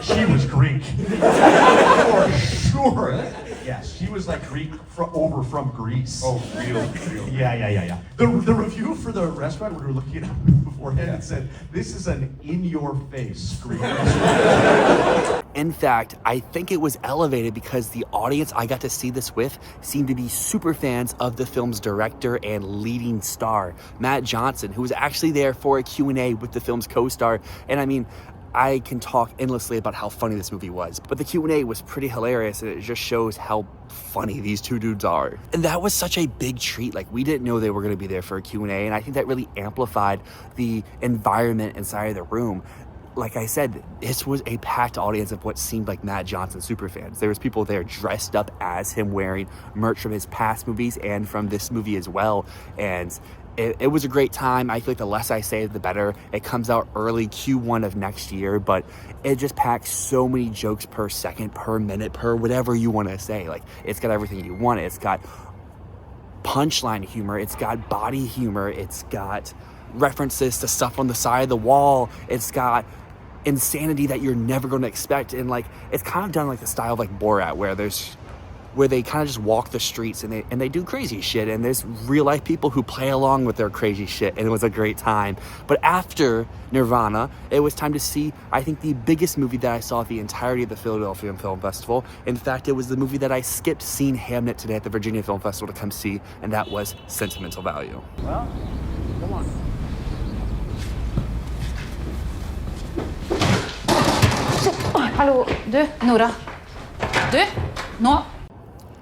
She was Greek. For sure. Yes, she was like Greek over from Greece. Oh, real. Yeah. The review for the restaurant, we were looking it up beforehand, it said, this is an in-your-face Greek restaurant. In fact, I think it was elevated because the audience I got to see this with seemed to be super fans of the film's director and leading star, Matt Johnson, who was actually there for a Q&A with the film's co-star. And I mean, I can talk endlessly about how funny this movie was, but the Q&A was pretty hilarious, and it just shows how funny these two dudes are. And that was such a big treat. Like, we didn't know they were going to be there for a Q&A, and I think that really amplified the environment inside of the room. Like I said, this was a packed audience of what seemed like Matt Johnson superfans. There was people there dressed up as him, wearing merch from his past movies and from this movie as well, and it was a great time. I feel like the less I say, the better. It comes out early Q1 of next year, but it just packs so many jokes per second, per minute, per whatever you want to say. Like, it's got everything you want. It's got punchline humor. It's got body humor. It's got references to stuff on the side of the wall. It's got insanity that you're never going to expect. And like, it's kind of done like the style of like Borat, where they kind of just walk the streets and they do crazy shit, and there's real life people who play along with their crazy shit, and it was a great time. But after Nirvana, it was time to see, I think, the biggest movie that I saw at the entirety of the Philadelphia FIlm Festival. In fact, it was the movie that I skipped seeing Hamnet today at the Virginia Film Festival to come see, and that was Sentimental Value. Well, come on. Hallo, du, Nora. Du, nå.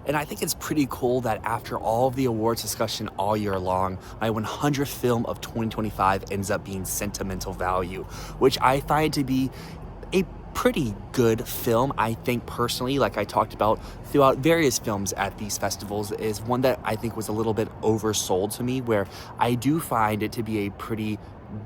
And I think it's pretty cool that after all of the awards discussion all year long, my 100th film of 2025 ends up being Sentimental Value, which I find to be a pretty good film. I think personally, like I talked about throughout various films at these festivals, is one that I think was a little bit oversold to me, where I do find it to be a pretty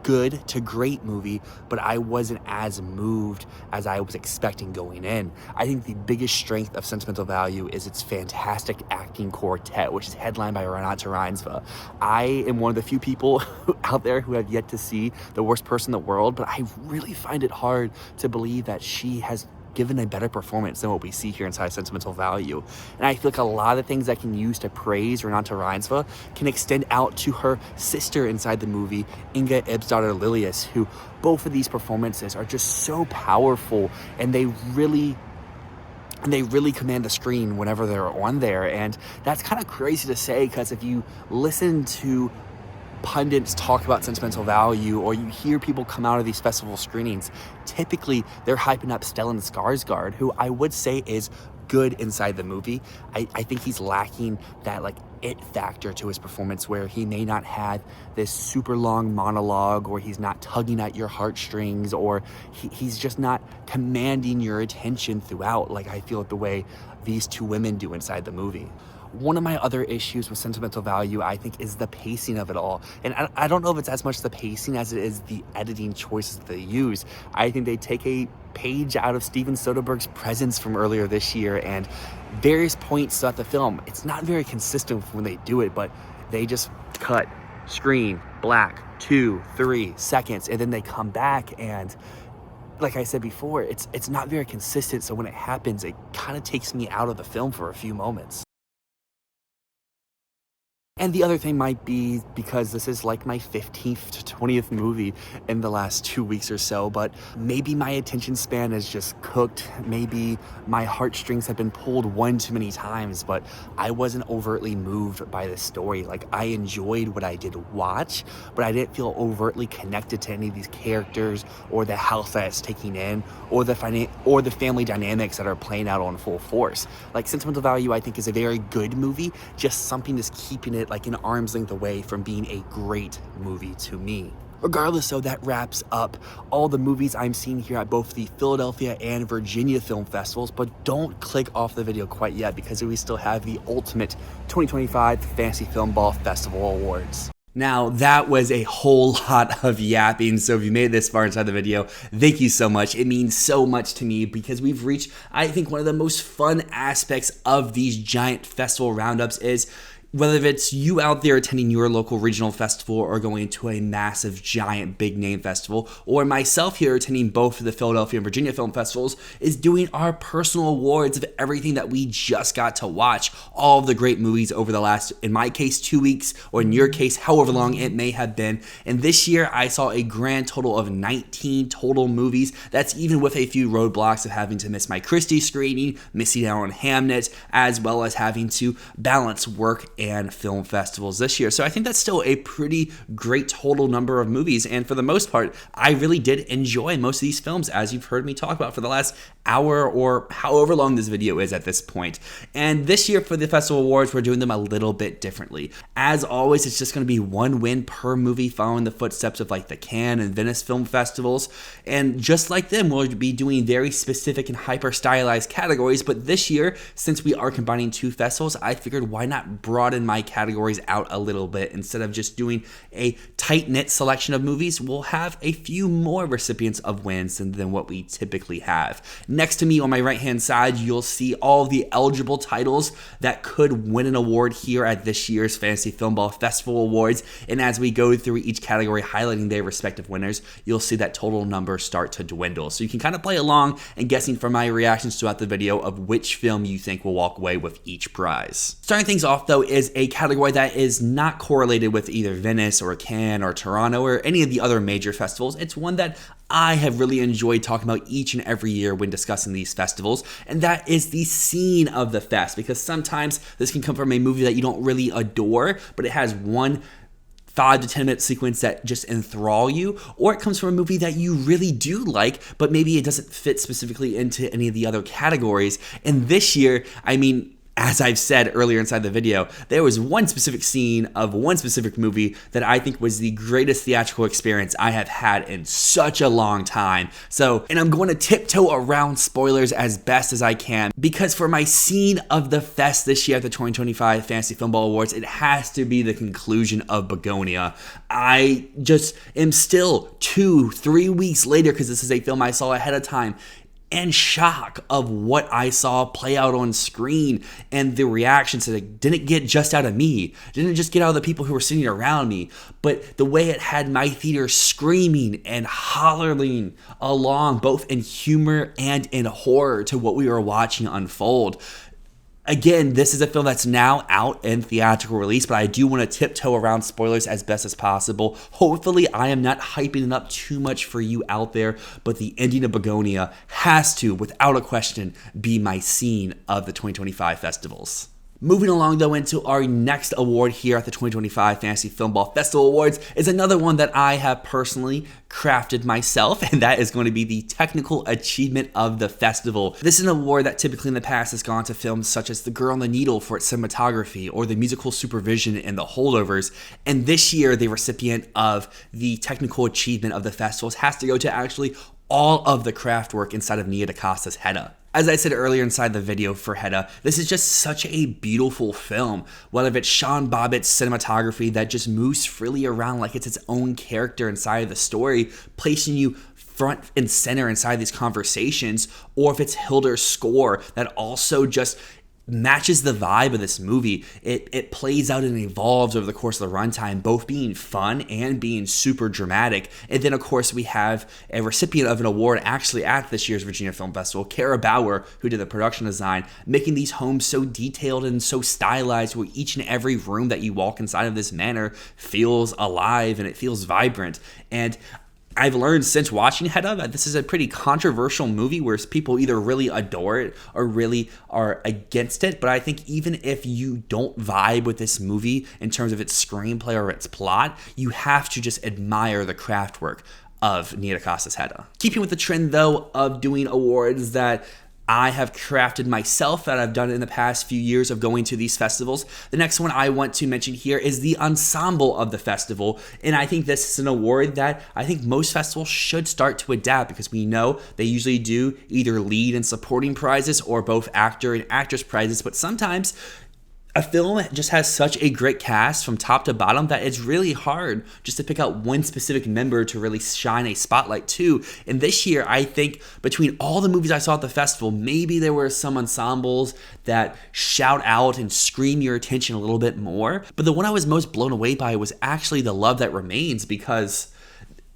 good to great movie, but I wasn't as moved as I was expecting going in. I think the biggest strength of Sentimental Value is its fantastic acting quartet, which is headlined by Renate Reinsve. I am one of the few people out there who have yet to see The Worst Person in the World, but I really find it hard to believe that she has given a better performance than what we see here inside Sentimental Value. And I feel like a lot of the things I can use to praise Renate Reinsve can extend out to her sister inside the movie, Inga Ebsdottir Lilius, who both of these performances are just so powerful, and they really command the screen whenever they're on there. And that's kind of crazy to say, because if you listen to pundits talk about Sentimental Value, or you hear people come out of these festival screenings, typically they're hyping up Stellan Skarsgård, who I would say is good inside the movie. I think he's lacking that like it factor to his performance, where he may not have this super long monologue, or he's not tugging at your heartstrings, or he's just not commanding your attention throughout, like I feel like the way these two women do inside the movie. One of my other issues with Sentimental Value, I think, is the pacing of it all. And I don't know if it's as much the pacing as it is the editing choices that they use. I think they take a page out of Steven Soderbergh's Presence from earlier this year, and various points throughout the film, it's not very consistent when they do it, but they just cut, screen, black, 2-3 seconds, and then they come back, and like I said before, it's not very consistent, so when it happens, it kind of takes me out of the film for a few moments. And the other thing might be because this is like my 15th to 20th movie in the last 2 weeks or so, but maybe my attention span is just cooked. Maybe my heartstrings have been pulled one too many times, but I wasn't overtly moved by the story. Like, I enjoyed what I did watch, but I didn't feel overtly connected to any of these characters, or the house that it's taking in, or the family dynamics that are playing out on full force. Like, Sentimental Value, I think, is a very good movie, just something that's keeping it like an arm's length away from being a great movie to me. Regardless, though, that wraps up all the movies I'm seeing here at both the Philadelphia and Virginia film festivals, but don't click off the video quite yet, because we still have the ultimate 2025 Fantasy Filmball Festival Awards. Now, that was a whole lot of yapping, so if you made it this far inside the video, thank you so much. It means so much to me because we've reached, I think, one of the most fun aspects of these giant festival roundups is whether it's you out there attending your local regional festival or going to a massive, giant, big name festival, or myself here attending both of the Philadelphia and Virginia film festivals, is doing our personal awards of everything that we just got to watch. All of the great movies over the last, in my case, 2 weeks, or in your case, however long it may have been. And this year, I saw a grand total of 19 total movies. That's even with a few roadblocks of having to miss my Christie screening, missing out on Hamnet, as well as having to balance work and film festivals this year. So I think that's still a pretty great total number of movies, and for the most part, I really did enjoy most of these films, as you've heard me talk about for the last hour or however long this video is at this point. And this year for the festival awards, we're doing them a little bit differently. As always, it's just going to be one win per movie, following the footsteps of like the Cannes and Venice film festivals. And just like them, we'll be doing very specific and hyper stylized categories. But this year, since we are combining two festivals, I figured why not broaden my categories out a little bit. Instead of just doing a tight-knit selection of movies, we'll have a few more recipients of wins than what we typically have. Next to me on my right-hand side, you'll see all the eligible titles that could win an award here at this year's Fantasy Filmball Festival Awards. And as we go through each category highlighting their respective winners, you'll see that total number start to dwindle. So you can kind of play along and guessing from my reactions throughout the video of which film you think will walk away with each prize. Starting things off though is a category that is not correlated with either Venice or Cannes or Toronto or any of the other major festivals. It's one that I have really enjoyed talking about each and every year when discussing these festivals, and that is the scene of the fest, because sometimes this can come from a movie that you don't really adore, but it has one 5 to 10 minute sequence that just enthrall you, or it comes from a movie that you really do like, but maybe it doesn't fit specifically into any of the other categories. And this year, I mean, as I've said earlier inside the video, there was one specific scene of one specific movie that I think was the greatest theatrical experience I have had in such a long time. So, and I'm going to tiptoe around spoilers as best as I can, because for my scene of the fest this year at the 2025 Fantasy Filmball Awards, it has to be the conclusion of Bugonia. I just am still 2-3 weeks later, because this is a film I saw ahead of time, and shock of what I saw play out on screen and the reactions that it didn't get just out of me, didn't just get out of the people who were sitting around me, but the way it had my theater screaming and hollering along, both in humor and in horror to what we were watching unfold. Again, this is a film that's now out in theatrical release, but I do want to tiptoe around spoilers as best as possible. Hopefully, I am not hyping it up too much for you out there, but the ending of Bugonia has to, without a question, be my scene of the 2025 festivals. Moving along though into our next award here at the 2025 Fantasy Filmball Festival Awards is another one that I have personally crafted myself, and that is going to be the Technical Achievement of the Festival. This is an award that typically in the past has gone to films such as The Girl on the Needle for its cinematography or the musical supervision in The Holdovers, and this year the recipient of the Technical Achievement of the Festivals has to go to actually all of the craft work inside of Nia DaCosta's Hedda. As I said earlier inside the video for Hedda, this is just such a beautiful film. Whether it's Sean Bobbitt's cinematography that just moves freely around like it's its own character inside of the story, placing you front and center inside these conversations, or if it's Hilder's score that also just matches the vibe of this movie. It plays out and evolves over the course of the runtime, both being fun and being super dramatic. And then of course we have a recipient of an award actually at this year's Virginia Film Festival, Cara Bower, who did the production design, making these homes so detailed and so stylized where each and every room that you walk inside of this manor feels alive and it feels vibrant. And I've learned since watching Hedda that this is a pretty controversial movie where people either really adore it or really are against it. But I think even if you don't vibe with this movie in terms of its screenplay or its plot, you have to just admire the craft work of Nia DaCosta's Hedda. Keeping with the trend, though, of doing awards that I have crafted myself, that I've done in the past few years of going to these festivals, the next one I want to mention here is the ensemble of the festival. And I think this is an award that I think most festivals should start to adapt, because we know they usually do either lead and supporting prizes or both actor and actress prizes, but sometimes a film just has such a great cast from top to bottom that it's really hard just to pick out one specific member to really shine a spotlight to. And this year, I think between all the movies I saw at the festival, maybe there were some ensembles that shout out and scream your attention a little bit more. But the one I was most blown away by was actually The Love That Remains, because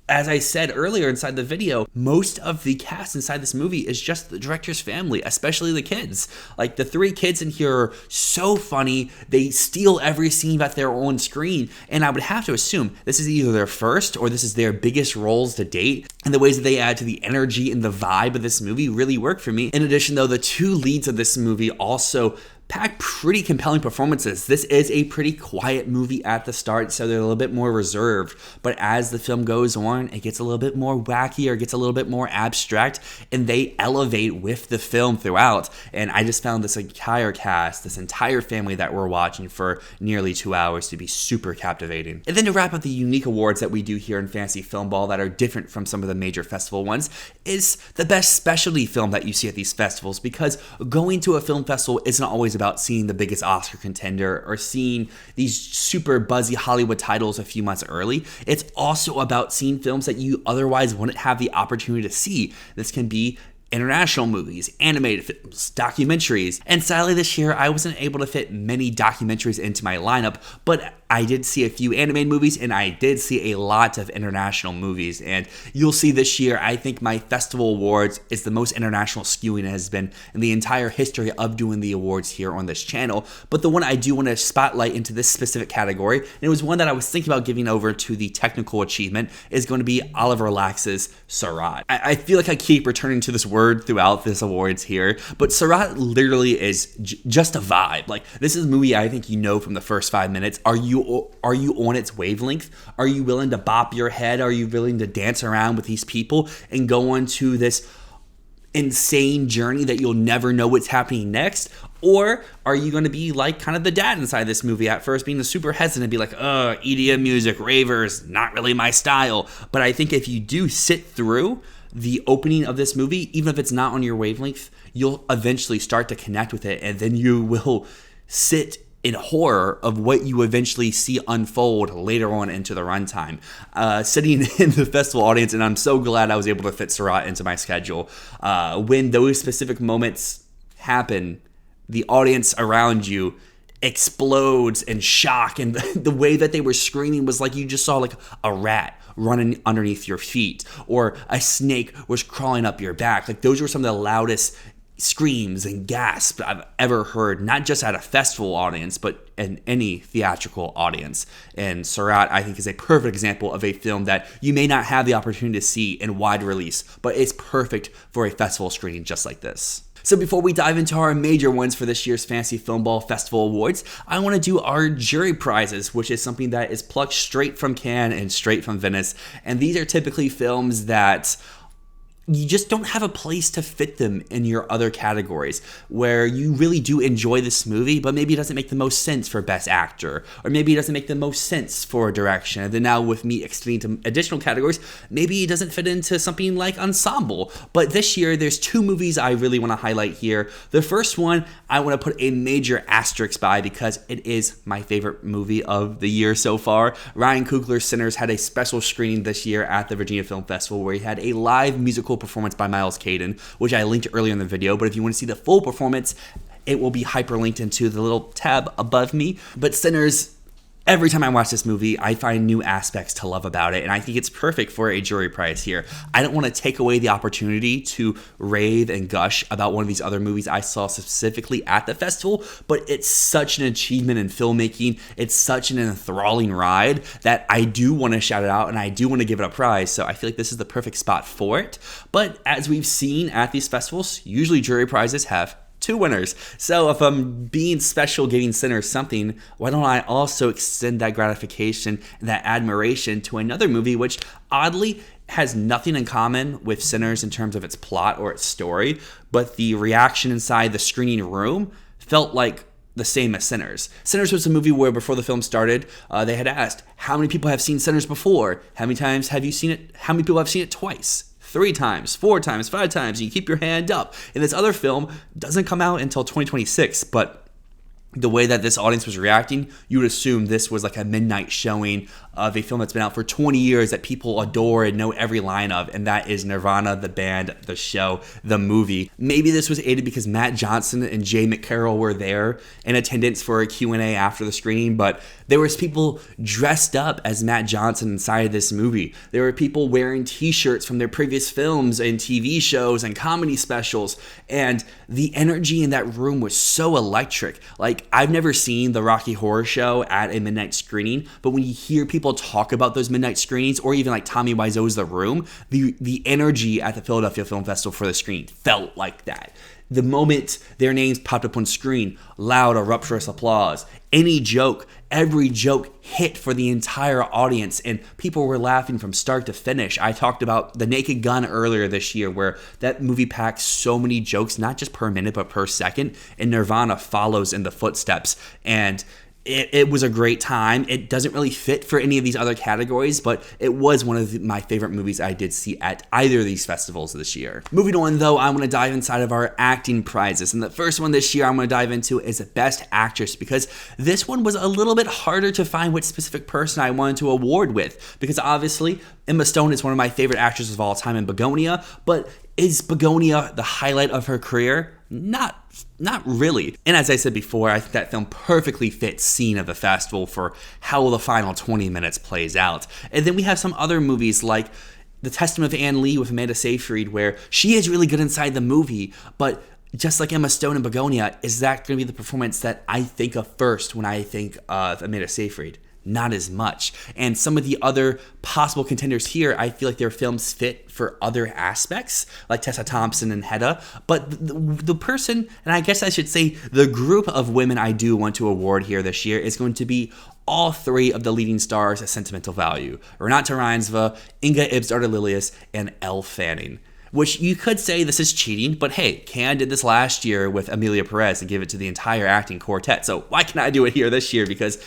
as I said earlier inside the video, most of the cast inside this movie is just the director's family, especially the kids. Like, the 3 kids in here are so funny. They steal every scene that they're on screen. And I would have to assume this is either their first or this is their biggest roles to date. And the ways that they add to the energy and the vibe of this movie really work for me. In addition, though, the 2 leads of this movie also pack pretty compelling performances. This is a pretty quiet movie at the start, so they're a little bit more reserved. But as the film goes on, it gets a little bit more wacky, or gets a little bit more abstract, and they elevate with the film throughout. And I just found this entire cast, this entire family that we're watching for nearly 2 hours, to be super captivating. And then to wrap up the unique awards that we do here in Fantasy Filmball that are different from some of the major festival ones, is the best specialty film that you see at these festivals, because going to a film festival isn't always about seeing the biggest Oscar contender or seeing these super buzzy Hollywood titles a few months early. It's also about seeing films that you otherwise wouldn't have the opportunity to see. This can be international movies, animated films, documentaries, and sadly this year I wasn't able to fit many documentaries into my lineup, but I did see a few animated movies and I did see a lot of international movies. And you'll see this year, I think my festival awards is the most international skewing it has been in the entire history of doing the awards here on this channel. But the one I do want to spotlight into this specific category, and it was one that I was thinking about giving over to the technical achievement, is going to be Oliver Lax's Sirat. I feel like I keep returning to this word throughout this awards here, but Sirat literally is just a vibe. Like, this is a movie I think you know from the first 5 minutes. Are you on its wavelength? Are you willing to bop your head? Are you willing to dance around with these people and go on to this insane journey that you'll never know what's happening next? Or are you going to be like kind of the dad inside this movie at first, being super hesitant, be like, EDM music, ravers, not really my style. But I think if you do sit through the opening of this movie, even if it's not on your wavelength, you'll eventually start to connect with it, and then you will sit in horror of what you eventually see unfold later on into the runtime. Sitting in the festival audience, and I'm so glad I was able to fit Sirat into my schedule, when those specific moments happen, the audience around you explodes in shock, and the way that they were screaming was like you just saw like a rat running underneath your feet, or a snake was crawling up your back. Like, those were some of the loudest screams and gasps I've ever heard, not just at a festival audience, but in any theatrical audience. And Sirat, I think, is a perfect example of a film that you may not have the opportunity to see in wide release, but it's perfect for a festival screening just like this. So before we dive into our major ones for this year's Fantasy Filmball Festival Awards, I want to do our jury prizes, which is something that is plucked straight from Cannes and straight from Venice. And these are typically films that you just don't have a place to fit them in your other categories, where you really do enjoy this movie, but maybe it doesn't make the most sense for Best Actor, or maybe it doesn't make the most sense for Direction. And then now with me extending to additional categories, maybe it doesn't fit into something like Ensemble. But this year, there's 2 movies I really want to highlight here. The first one, I want to put a major asterisk by, because it is my favorite movie of the year so far. Ryan Coogler's Sinners had a special screening this year at the Virginia Film Festival, where he had a live musical performance by Miles Caton, which I linked earlier in the video. But if you want to see the full performance, it will be hyperlinked into the little tab above me. But Sinners, every time I watch this movie, I find new aspects to love about it, and I think it's perfect for a jury prize here. I don't want to take away the opportunity to rave and gush about one of these other movies I saw specifically at the festival, but it's such an achievement in filmmaking, it's such an enthralling ride, that I do want to shout it out, and I do want to give it a prize, so I feel like this is the perfect spot for it. But as we've seen at these festivals, usually jury prizes have 2 winners. So if I'm being special giving Sinners something, why don't I also extend that gratification and that admiration to another movie which oddly has nothing in common with Sinners in terms of its plot or its story, but the reaction inside the screening room felt like the same as Sinners. Sinners was a movie where before the film started, they had asked, how many people have seen Sinners before? How many times have you seen it? How many people have seen it twice? 3 times, 4 times, 5 times, and you keep your hand up. And this other film doesn't come out until 2026, but the way that this audience was reacting, you would assume this was like a midnight showing of a film that's been out for 20 years that people adore and know every line of, and that is Nirvana, the band, the show, the movie. Maybe this was aided because Matt Johnson and Jay McCarrol were there in attendance for a Q&A after the screening, but there was people dressed up as Matt Johnson inside this movie. There were people wearing t-shirts from their previous films and TV shows and comedy specials, and the energy in that room was so electric. Like, I've never seen the Rocky Horror Show at a midnight screening, but when you hear people talk about those midnight screenings, or even like Tommy Wiseau's The Room, the energy at the Philadelphia Film Festival for the screen felt like that. The moment their names popped up on screen, loud or rapturous applause. Any joke, every joke hit for the entire audience, and people were laughing from start to finish. I talked about The Naked Gun earlier this year, where that movie packs so many jokes, not just per minute, but per second, and Nirvana follows in the footsteps. And it was a great time. It doesn't really fit for any of these other categories, but it was one of my favorite movies I did see at either of these festivals this year. Moving on, though, I'm going to dive inside of our acting prizes. And the first one this year I'm going to dive into is Best Actress, because this one was a little bit harder to find which specific person I wanted to award with. Because obviously, Emma Stone is one of my favorite actresses of all time in Bugonia, but is Bugonia the highlight of her career? Not really. And as I said before, I think that film perfectly fits scene of the festival for how the final 20 minutes plays out. And then we have some other movies like The Testament of Anne Lee with Amanda Seyfried, where she is really good inside the movie, but just like Emma Stone and Bugonia, is that going to be the performance that I think of first when I think of Amanda Seyfried? Not as much. And some of the other possible contenders here, I feel like their films fit for other aspects, like Tessa Thompson and Hedda. But the person, and I guess I should say the group of women I do want to award here this year, is going to be all three of the leading stars of Sentimental Value: Renate Reinsve, Inga Ibs-Ardalilius, and Elle Fanning. Which you could say this is cheating, but hey, Cannes did this last year with Amelia Perez and give it to the entire acting quartet. So why can't I do it here this year? Because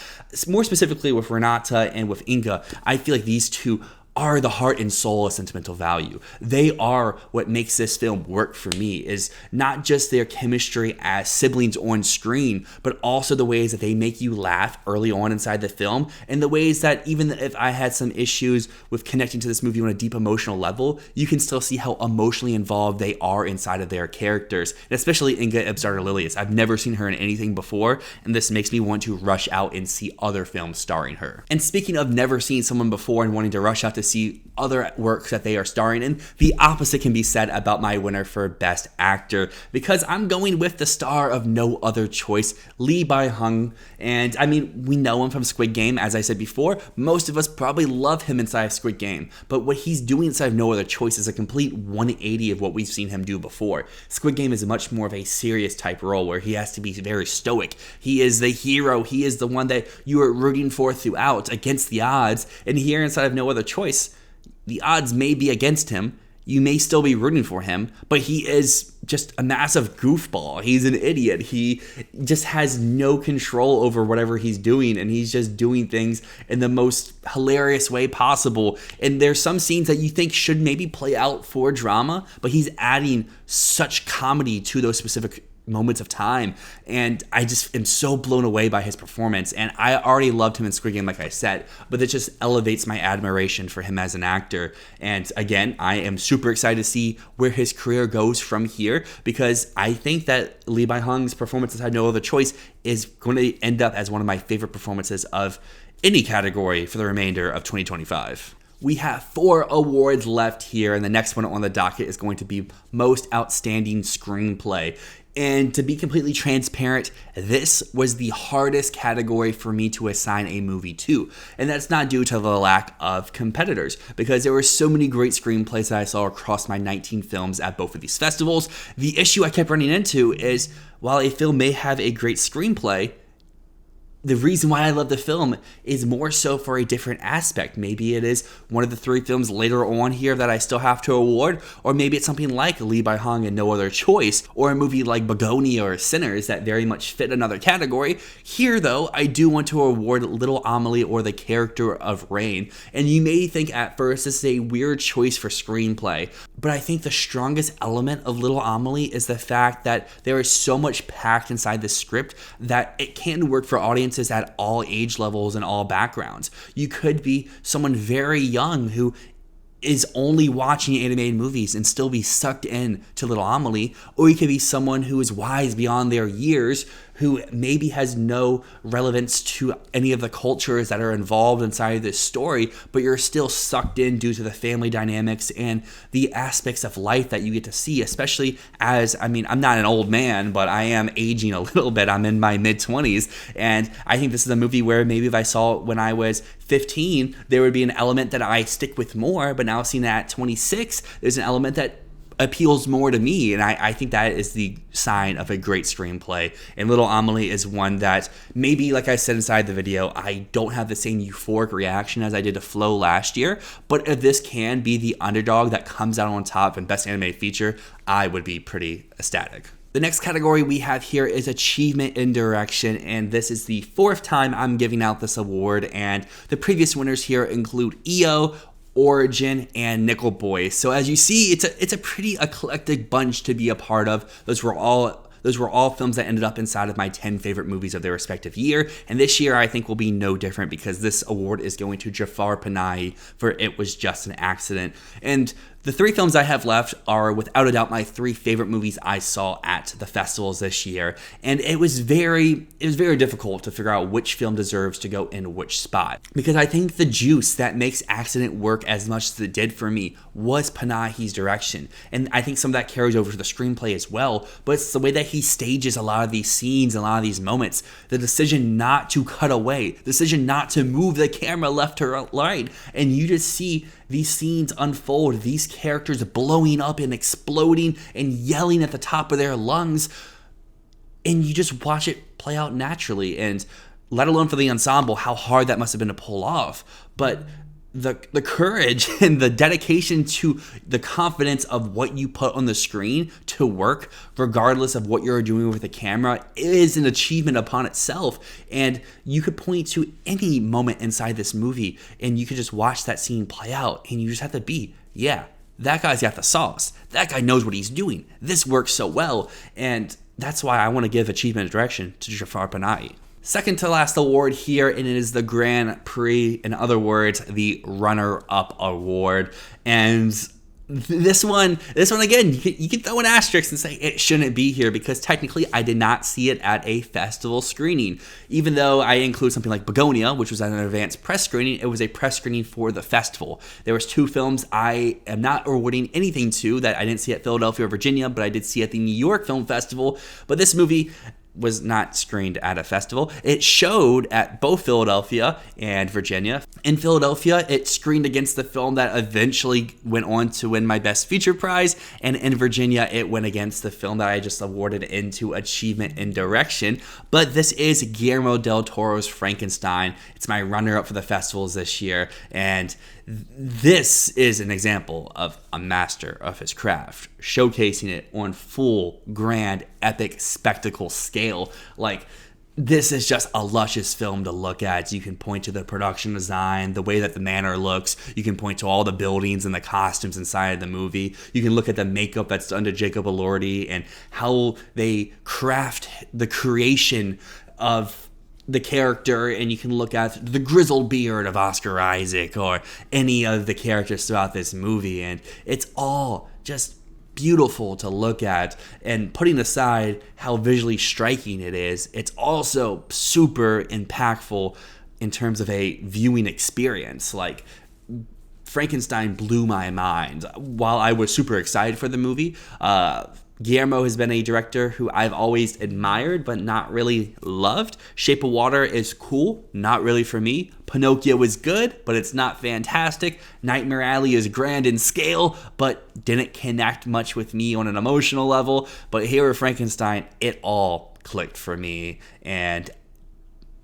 more specifically with Renate and with Inga, I feel like these two are the heart and soul of Sentimental Value. They are what makes this film work for me, is not just their chemistry as siblings on screen, but also the ways that they make you laugh early on inside the film, and the ways that even if I had some issues with connecting to this movie on a deep emotional level, you can still see how emotionally involved they are inside of their characters, and especially Inga Ibs-Ardalilius. I've never seen her in anything before, and this makes me want to rush out and see other films starring her. And speaking of never seeing someone before and wanting to rush out to see other works that they are starring in, the opposite can be said about my winner for Best Actor, because I'm going with the star of No Other Choice, Lee Byung-hun. And I mean, we know him from Squid Game, as I said before. Most of us probably love him inside of Squid Game, but what he's doing inside of No Other Choice is a complete 180 of what we've seen him do before. Squid Game is much more of a serious type role where he has to be very stoic. He is the hero. He is the one that you are rooting for throughout against the odds. And here inside of No Other Choice, the odds may be against him. You may still be rooting for him, but he is just a massive goofball. He's an idiot. He just has no control over whatever he's doing, and he's just doing things in the most hilarious way possible. And there's some scenes that you think should maybe play out for drama, but he's adding such comedy to those specific moments of time, and I just am so blown away by his performance. And I already loved him in Squid Game, like I said, but it just elevates my admiration for him as an actor. And again, I am super excited to see where his career goes from here, because I think that Lee Byung-hun's performance inside No Other Choice is going to end up as one of my favorite performances of any category for the remainder of 2025. We have 4 awards left here, and the next one on the docket is going to be Most Outstanding Screenplay. And to be completely transparent, this was the hardest category for me to assign a movie to. And that's not due to the lack of competitors, because there were so many great screenplays that I saw across my 19 films at both of these festivals. The issue I kept running into is, while a film may have a great screenplay, the reason why I love the film is more so for a different aspect. Maybe it is one of the 3 films later on here that I still have to award, or maybe it's something like Lee By-hung and No Other Choice, or a movie like Bugonia or Sinners that very much fit another category. Here, though, I do want to award Little Amelie or The Character of Rain, and you may think at first this is a weird choice for screenplay, but I think the strongest element of Little Amelie is the fact that there is so much packed inside the script that it can work for audiences at all age levels and all backgrounds. You could be someone very young who is only watching animated movies and still be sucked in to Little Amelie, or you could be someone who is wise beyond their years, who maybe has no relevance to any of the cultures that are involved inside this story, but you're still sucked in due to the family dynamics and the aspects of life that you get to see, especially as, I mean, I'm not an old man, but I am aging a little bit. I'm in my mid-20s, and I think this is a movie where maybe if I saw it when I was 15, there would be an element that I stick with more, but now seeing it at 26, there's an element that appeals more to me, and I think that is the sign of a great screenplay. And Little Amelie is one that maybe, like I said inside the video, I don't have the same euphoric reaction as I did to Flow last year, but if this can be the underdog that comes out on top in Best Animated Feature, I would be pretty ecstatic. The next category we have here is Achievement in Direction, and this is the 4th time I'm giving out this award, and the previous winners here include EO, Origin, and Nickel Boy. So as you see, it's a pretty eclectic bunch to be a part of. Those were all films that ended up inside of my 10 favorite movies of their respective year, and this year I think will be no different because this award is going to Jafar Panahi for It Was Just an Accident. And the 3 films I have left are without a doubt my 3 favorite movies I saw at the festivals this year, and it was very difficult to figure out which film deserves to go in which spot, because I think the juice that makes Accident work as much as it did for me was Panahi's direction, and I think some of that carries over to the screenplay as well, but it's the way that he stages a lot of these scenes and a lot of these moments, the decision not to cut away, the decision not to move the camera left or right, and you just see these scenes unfold, these characters blowing up and exploding and yelling at the top of their lungs, and you just watch it play out naturally. And let alone for the ensemble, how hard that must have been to pull off. But the courage and the dedication to the confidence of what you put on the screen to work, regardless of what you're doing with the camera, is an achievement upon itself. And you could point to any moment inside this movie and you could just watch that scene play out, and you just have to be, yeah, that guy's got the sauce. That guy knows what he's doing. This works so well. And that's why I want to give Achievement in Direction to Jafar Panahi. Second to last award here, and it is the Grand Prix, in other words, the runner-up award. And this one again, you can throw an asterisk and say it shouldn't be here because technically I did not see it at a festival screening. Even though I include something like Bugonia, which was at an advanced press screening, it was a press screening for the festival. There was 2 films I am not awarding anything to that I didn't see at Philadelphia or Virginia, but I did see at the New York Film Festival. But this movie was not screened at a festival. It showed at both Philadelphia and Virginia. In Philadelphia, it screened against the film that eventually went on to win my Best Feature prize, and in Virginia, it went against the film that I just awarded into Achievement in Direction. But this is Guillermo del Toro's Frankenstein. It's my runner-up for the festivals this year, and this is an example of a master of his craft, showcasing it on full, grand, epic spectacle scale. Like, this is just a luscious film to look at. You can point to the production design, the way that the manor looks. You can point to all the buildings and the costumes inside of the movie. You can look at the makeup that's done to Jacob Elordi and how they craft the creation of the character, and you can look at the grizzled beard of Oscar Isaac or any of the characters throughout this movie, and it's all just beautiful to look at. And putting aside how visually striking it is, it's also super impactful in terms of a viewing experience. Like, Frankenstein blew my mind. While I was super excited for the movie, Guillermo has been a director who I've always admired but not really loved. Shape of Water is cool, not really for me. Pinocchio is good, but it's not fantastic. Nightmare Alley is grand in scale, but didn't connect much with me on an emotional level. But here with Frankenstein, it all clicked for me. And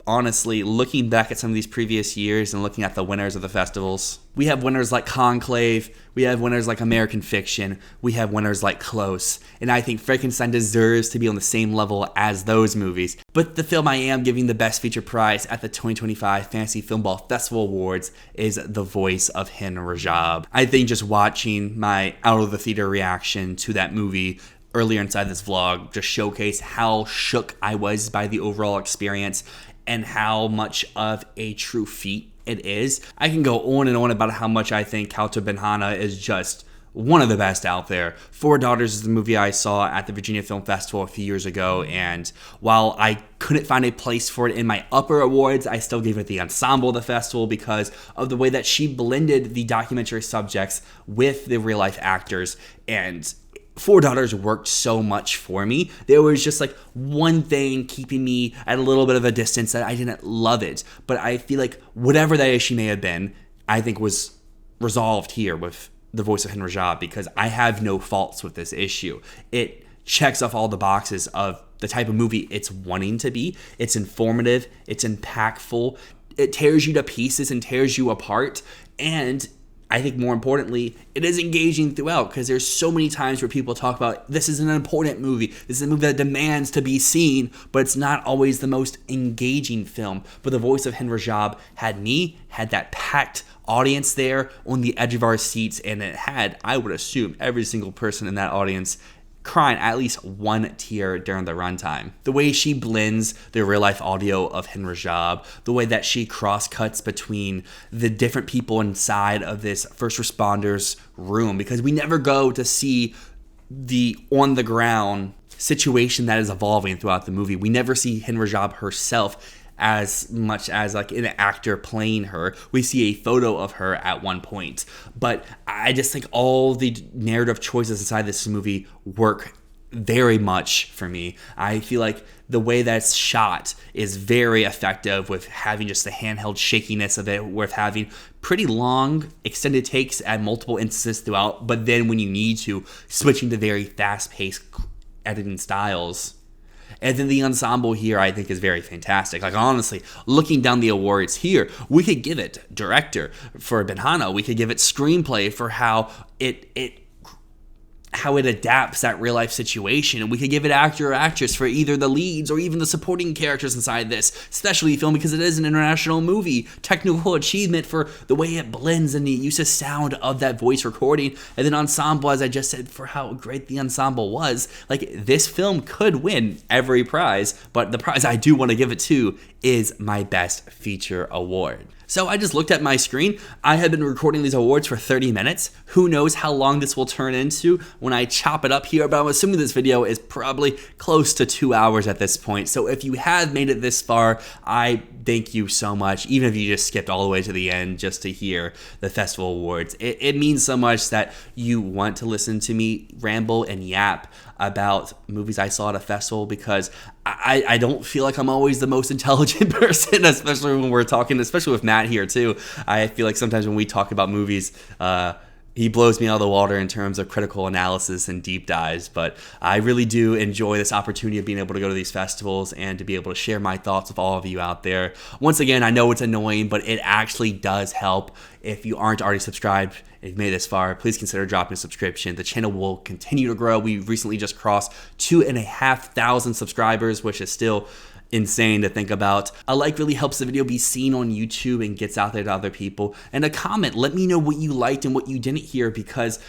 honestly, looking back at some of these previous years and looking at the winners of the festivals, we have winners like Conclave, we have winners like American Fiction, we have winners like Close, and I think Frankenstein deserves to be on the same level as those movies. But the film I am giving the Best Feature prize at the 2025 Fantasy Filmball Festival Awards is The Voice of Hind Rajab. I think just watching my out of the theater reaction to that movie earlier inside this vlog just showcase how shook I was by the overall experience and how much of a true feat it is. I can go on and on about how much I think Caton Benhana is just one of the best out there. Four Daughters is the movie I saw at the Virginia Film Festival a few years ago, and while I couldn't find a place for it in my upper awards, I still gave it the ensemble of the festival because of the way that she blended the documentary subjects with the real life actors. And Four Daughters worked so much for me. There was just like one thing keeping me at a little bit of a distance that I didn't love it. But I feel like whatever that issue may have been, I think was resolved here with The Voice of Hind Rajab, because I have no faults with this issue. It checks off all the boxes of the type of movie it's wanting to be. It's informative, it's impactful, it tears you to pieces and tears you apart, and I think more importantly, it is engaging throughout, because there's so many times where people talk about this is an important movie, this is a movie that demands to be seen, but it's not always the most engaging film. But The Voice of Hind Rajab had that packed audience there on the edge of our seats, and it had, I would assume, every single person in that audience crying at least one tear during the runtime. The way she blends the real life audio of Hind Rajab, the way that she cross cuts between the different people inside of this first responders room, because we never go to see the on the ground situation that is evolving throughout the movie. We never see Hind Rajab herself as much as like an actor playing her. We see a photo of her at one point, but I just think all the narrative choices inside this movie work very much for me. I feel like the way that's shot is very effective, with having just the handheld shakiness of it, with having pretty long extended takes at multiple instances throughout, but then when you need to, switching to very fast-paced editing styles. And then the ensemble here, I think, is very fantastic. Like, honestly, looking down the awards here, we could give it director for Benhana. We could give it screenplay for how it adapts that real life situation, and we could give it actor or actress for either the leads or even the supporting characters inside this specialty film, because it is an international movie. Technical achievement for the way it blends and the use of sound of that voice recording, and then ensemble, as I just said, for how great the ensemble was. Like, this film could win every prize, but the prize I do want to give it to is my Best Feature award. So I just looked at my screen. I had been recording these awards for 30 minutes. Who knows how long this will turn into when I chop it up here, but I'm assuming this video is probably close to 2 hours at this point. So if you have made it this far, I thank you so much, even if you just skipped all the way to the end just to hear the festival awards. It means so much that you want to listen to me ramble and yap about movies I saw at a festival, because I don't feel like I'm always the most intelligent person, especially when we're talking, especially with Matt here too. I feel like sometimes when we talk about movies, he blows me out of the water in terms of critical analysis and deep dives, but I really do enjoy this opportunity of being able to go to these festivals and to be able to share my thoughts with all of you out there. Once again, I know it's annoying, but it actually does help. If you aren't already subscribed, if you've made it this far, please consider dropping a subscription. The channel will continue to grow. We recently just crossed 2,500 subscribers, which is still insane to think about. A like really helps the video be seen on YouTube and gets out there to other people. And a comment, let me know what you liked and what you didn't hear, because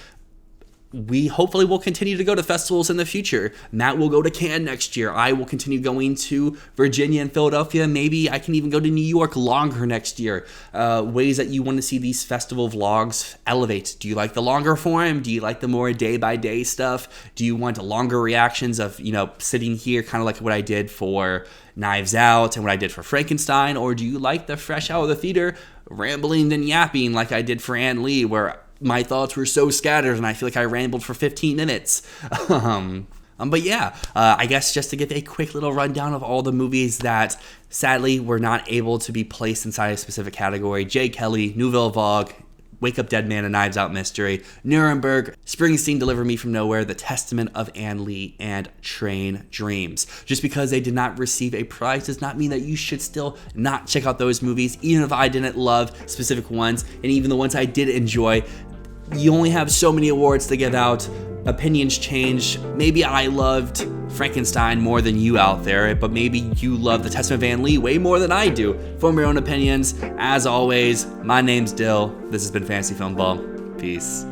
we hopefully will continue to go to festivals in the future. Matt will go to Cannes next year. I will continue going to Virginia and Philadelphia. Maybe I can even go to New York longer next year. Ways that you want to see these festival vlogs elevate. Do you like the longer form? Do you like the more day-by-day stuff? Do you want longer reactions of, sitting here, kind of like what I did for Knives Out and what I did for Frankenstein? Or do you like the fresh out of the theater rambling and yapping like I did for Anne Lee, where my thoughts were so scattered and I feel like I rambled for 15 minutes. But yeah, I guess just to give a quick little rundown of all the movies that sadly were not able to be placed inside a specific category. Jay Kelly, Nouvelle Vague, Wake Up Dead Man, A Knives Out Mystery, Nuremberg, Springsteen, Deliver Me From Nowhere, The Testament of Amelie, and Train Dreams. Just because they did not receive a prize does not mean that you should still not check out those movies, even if I didn't love specific ones, and even the ones I did enjoy. You only have so many awards to give out. Opinions change. Maybe I loved Frankenstein more than you out there, but maybe you love The Testament of Amelie way more than I do. Form your own opinions. As always, my name's Dyl. This has been Fantasy Filmball. Peace.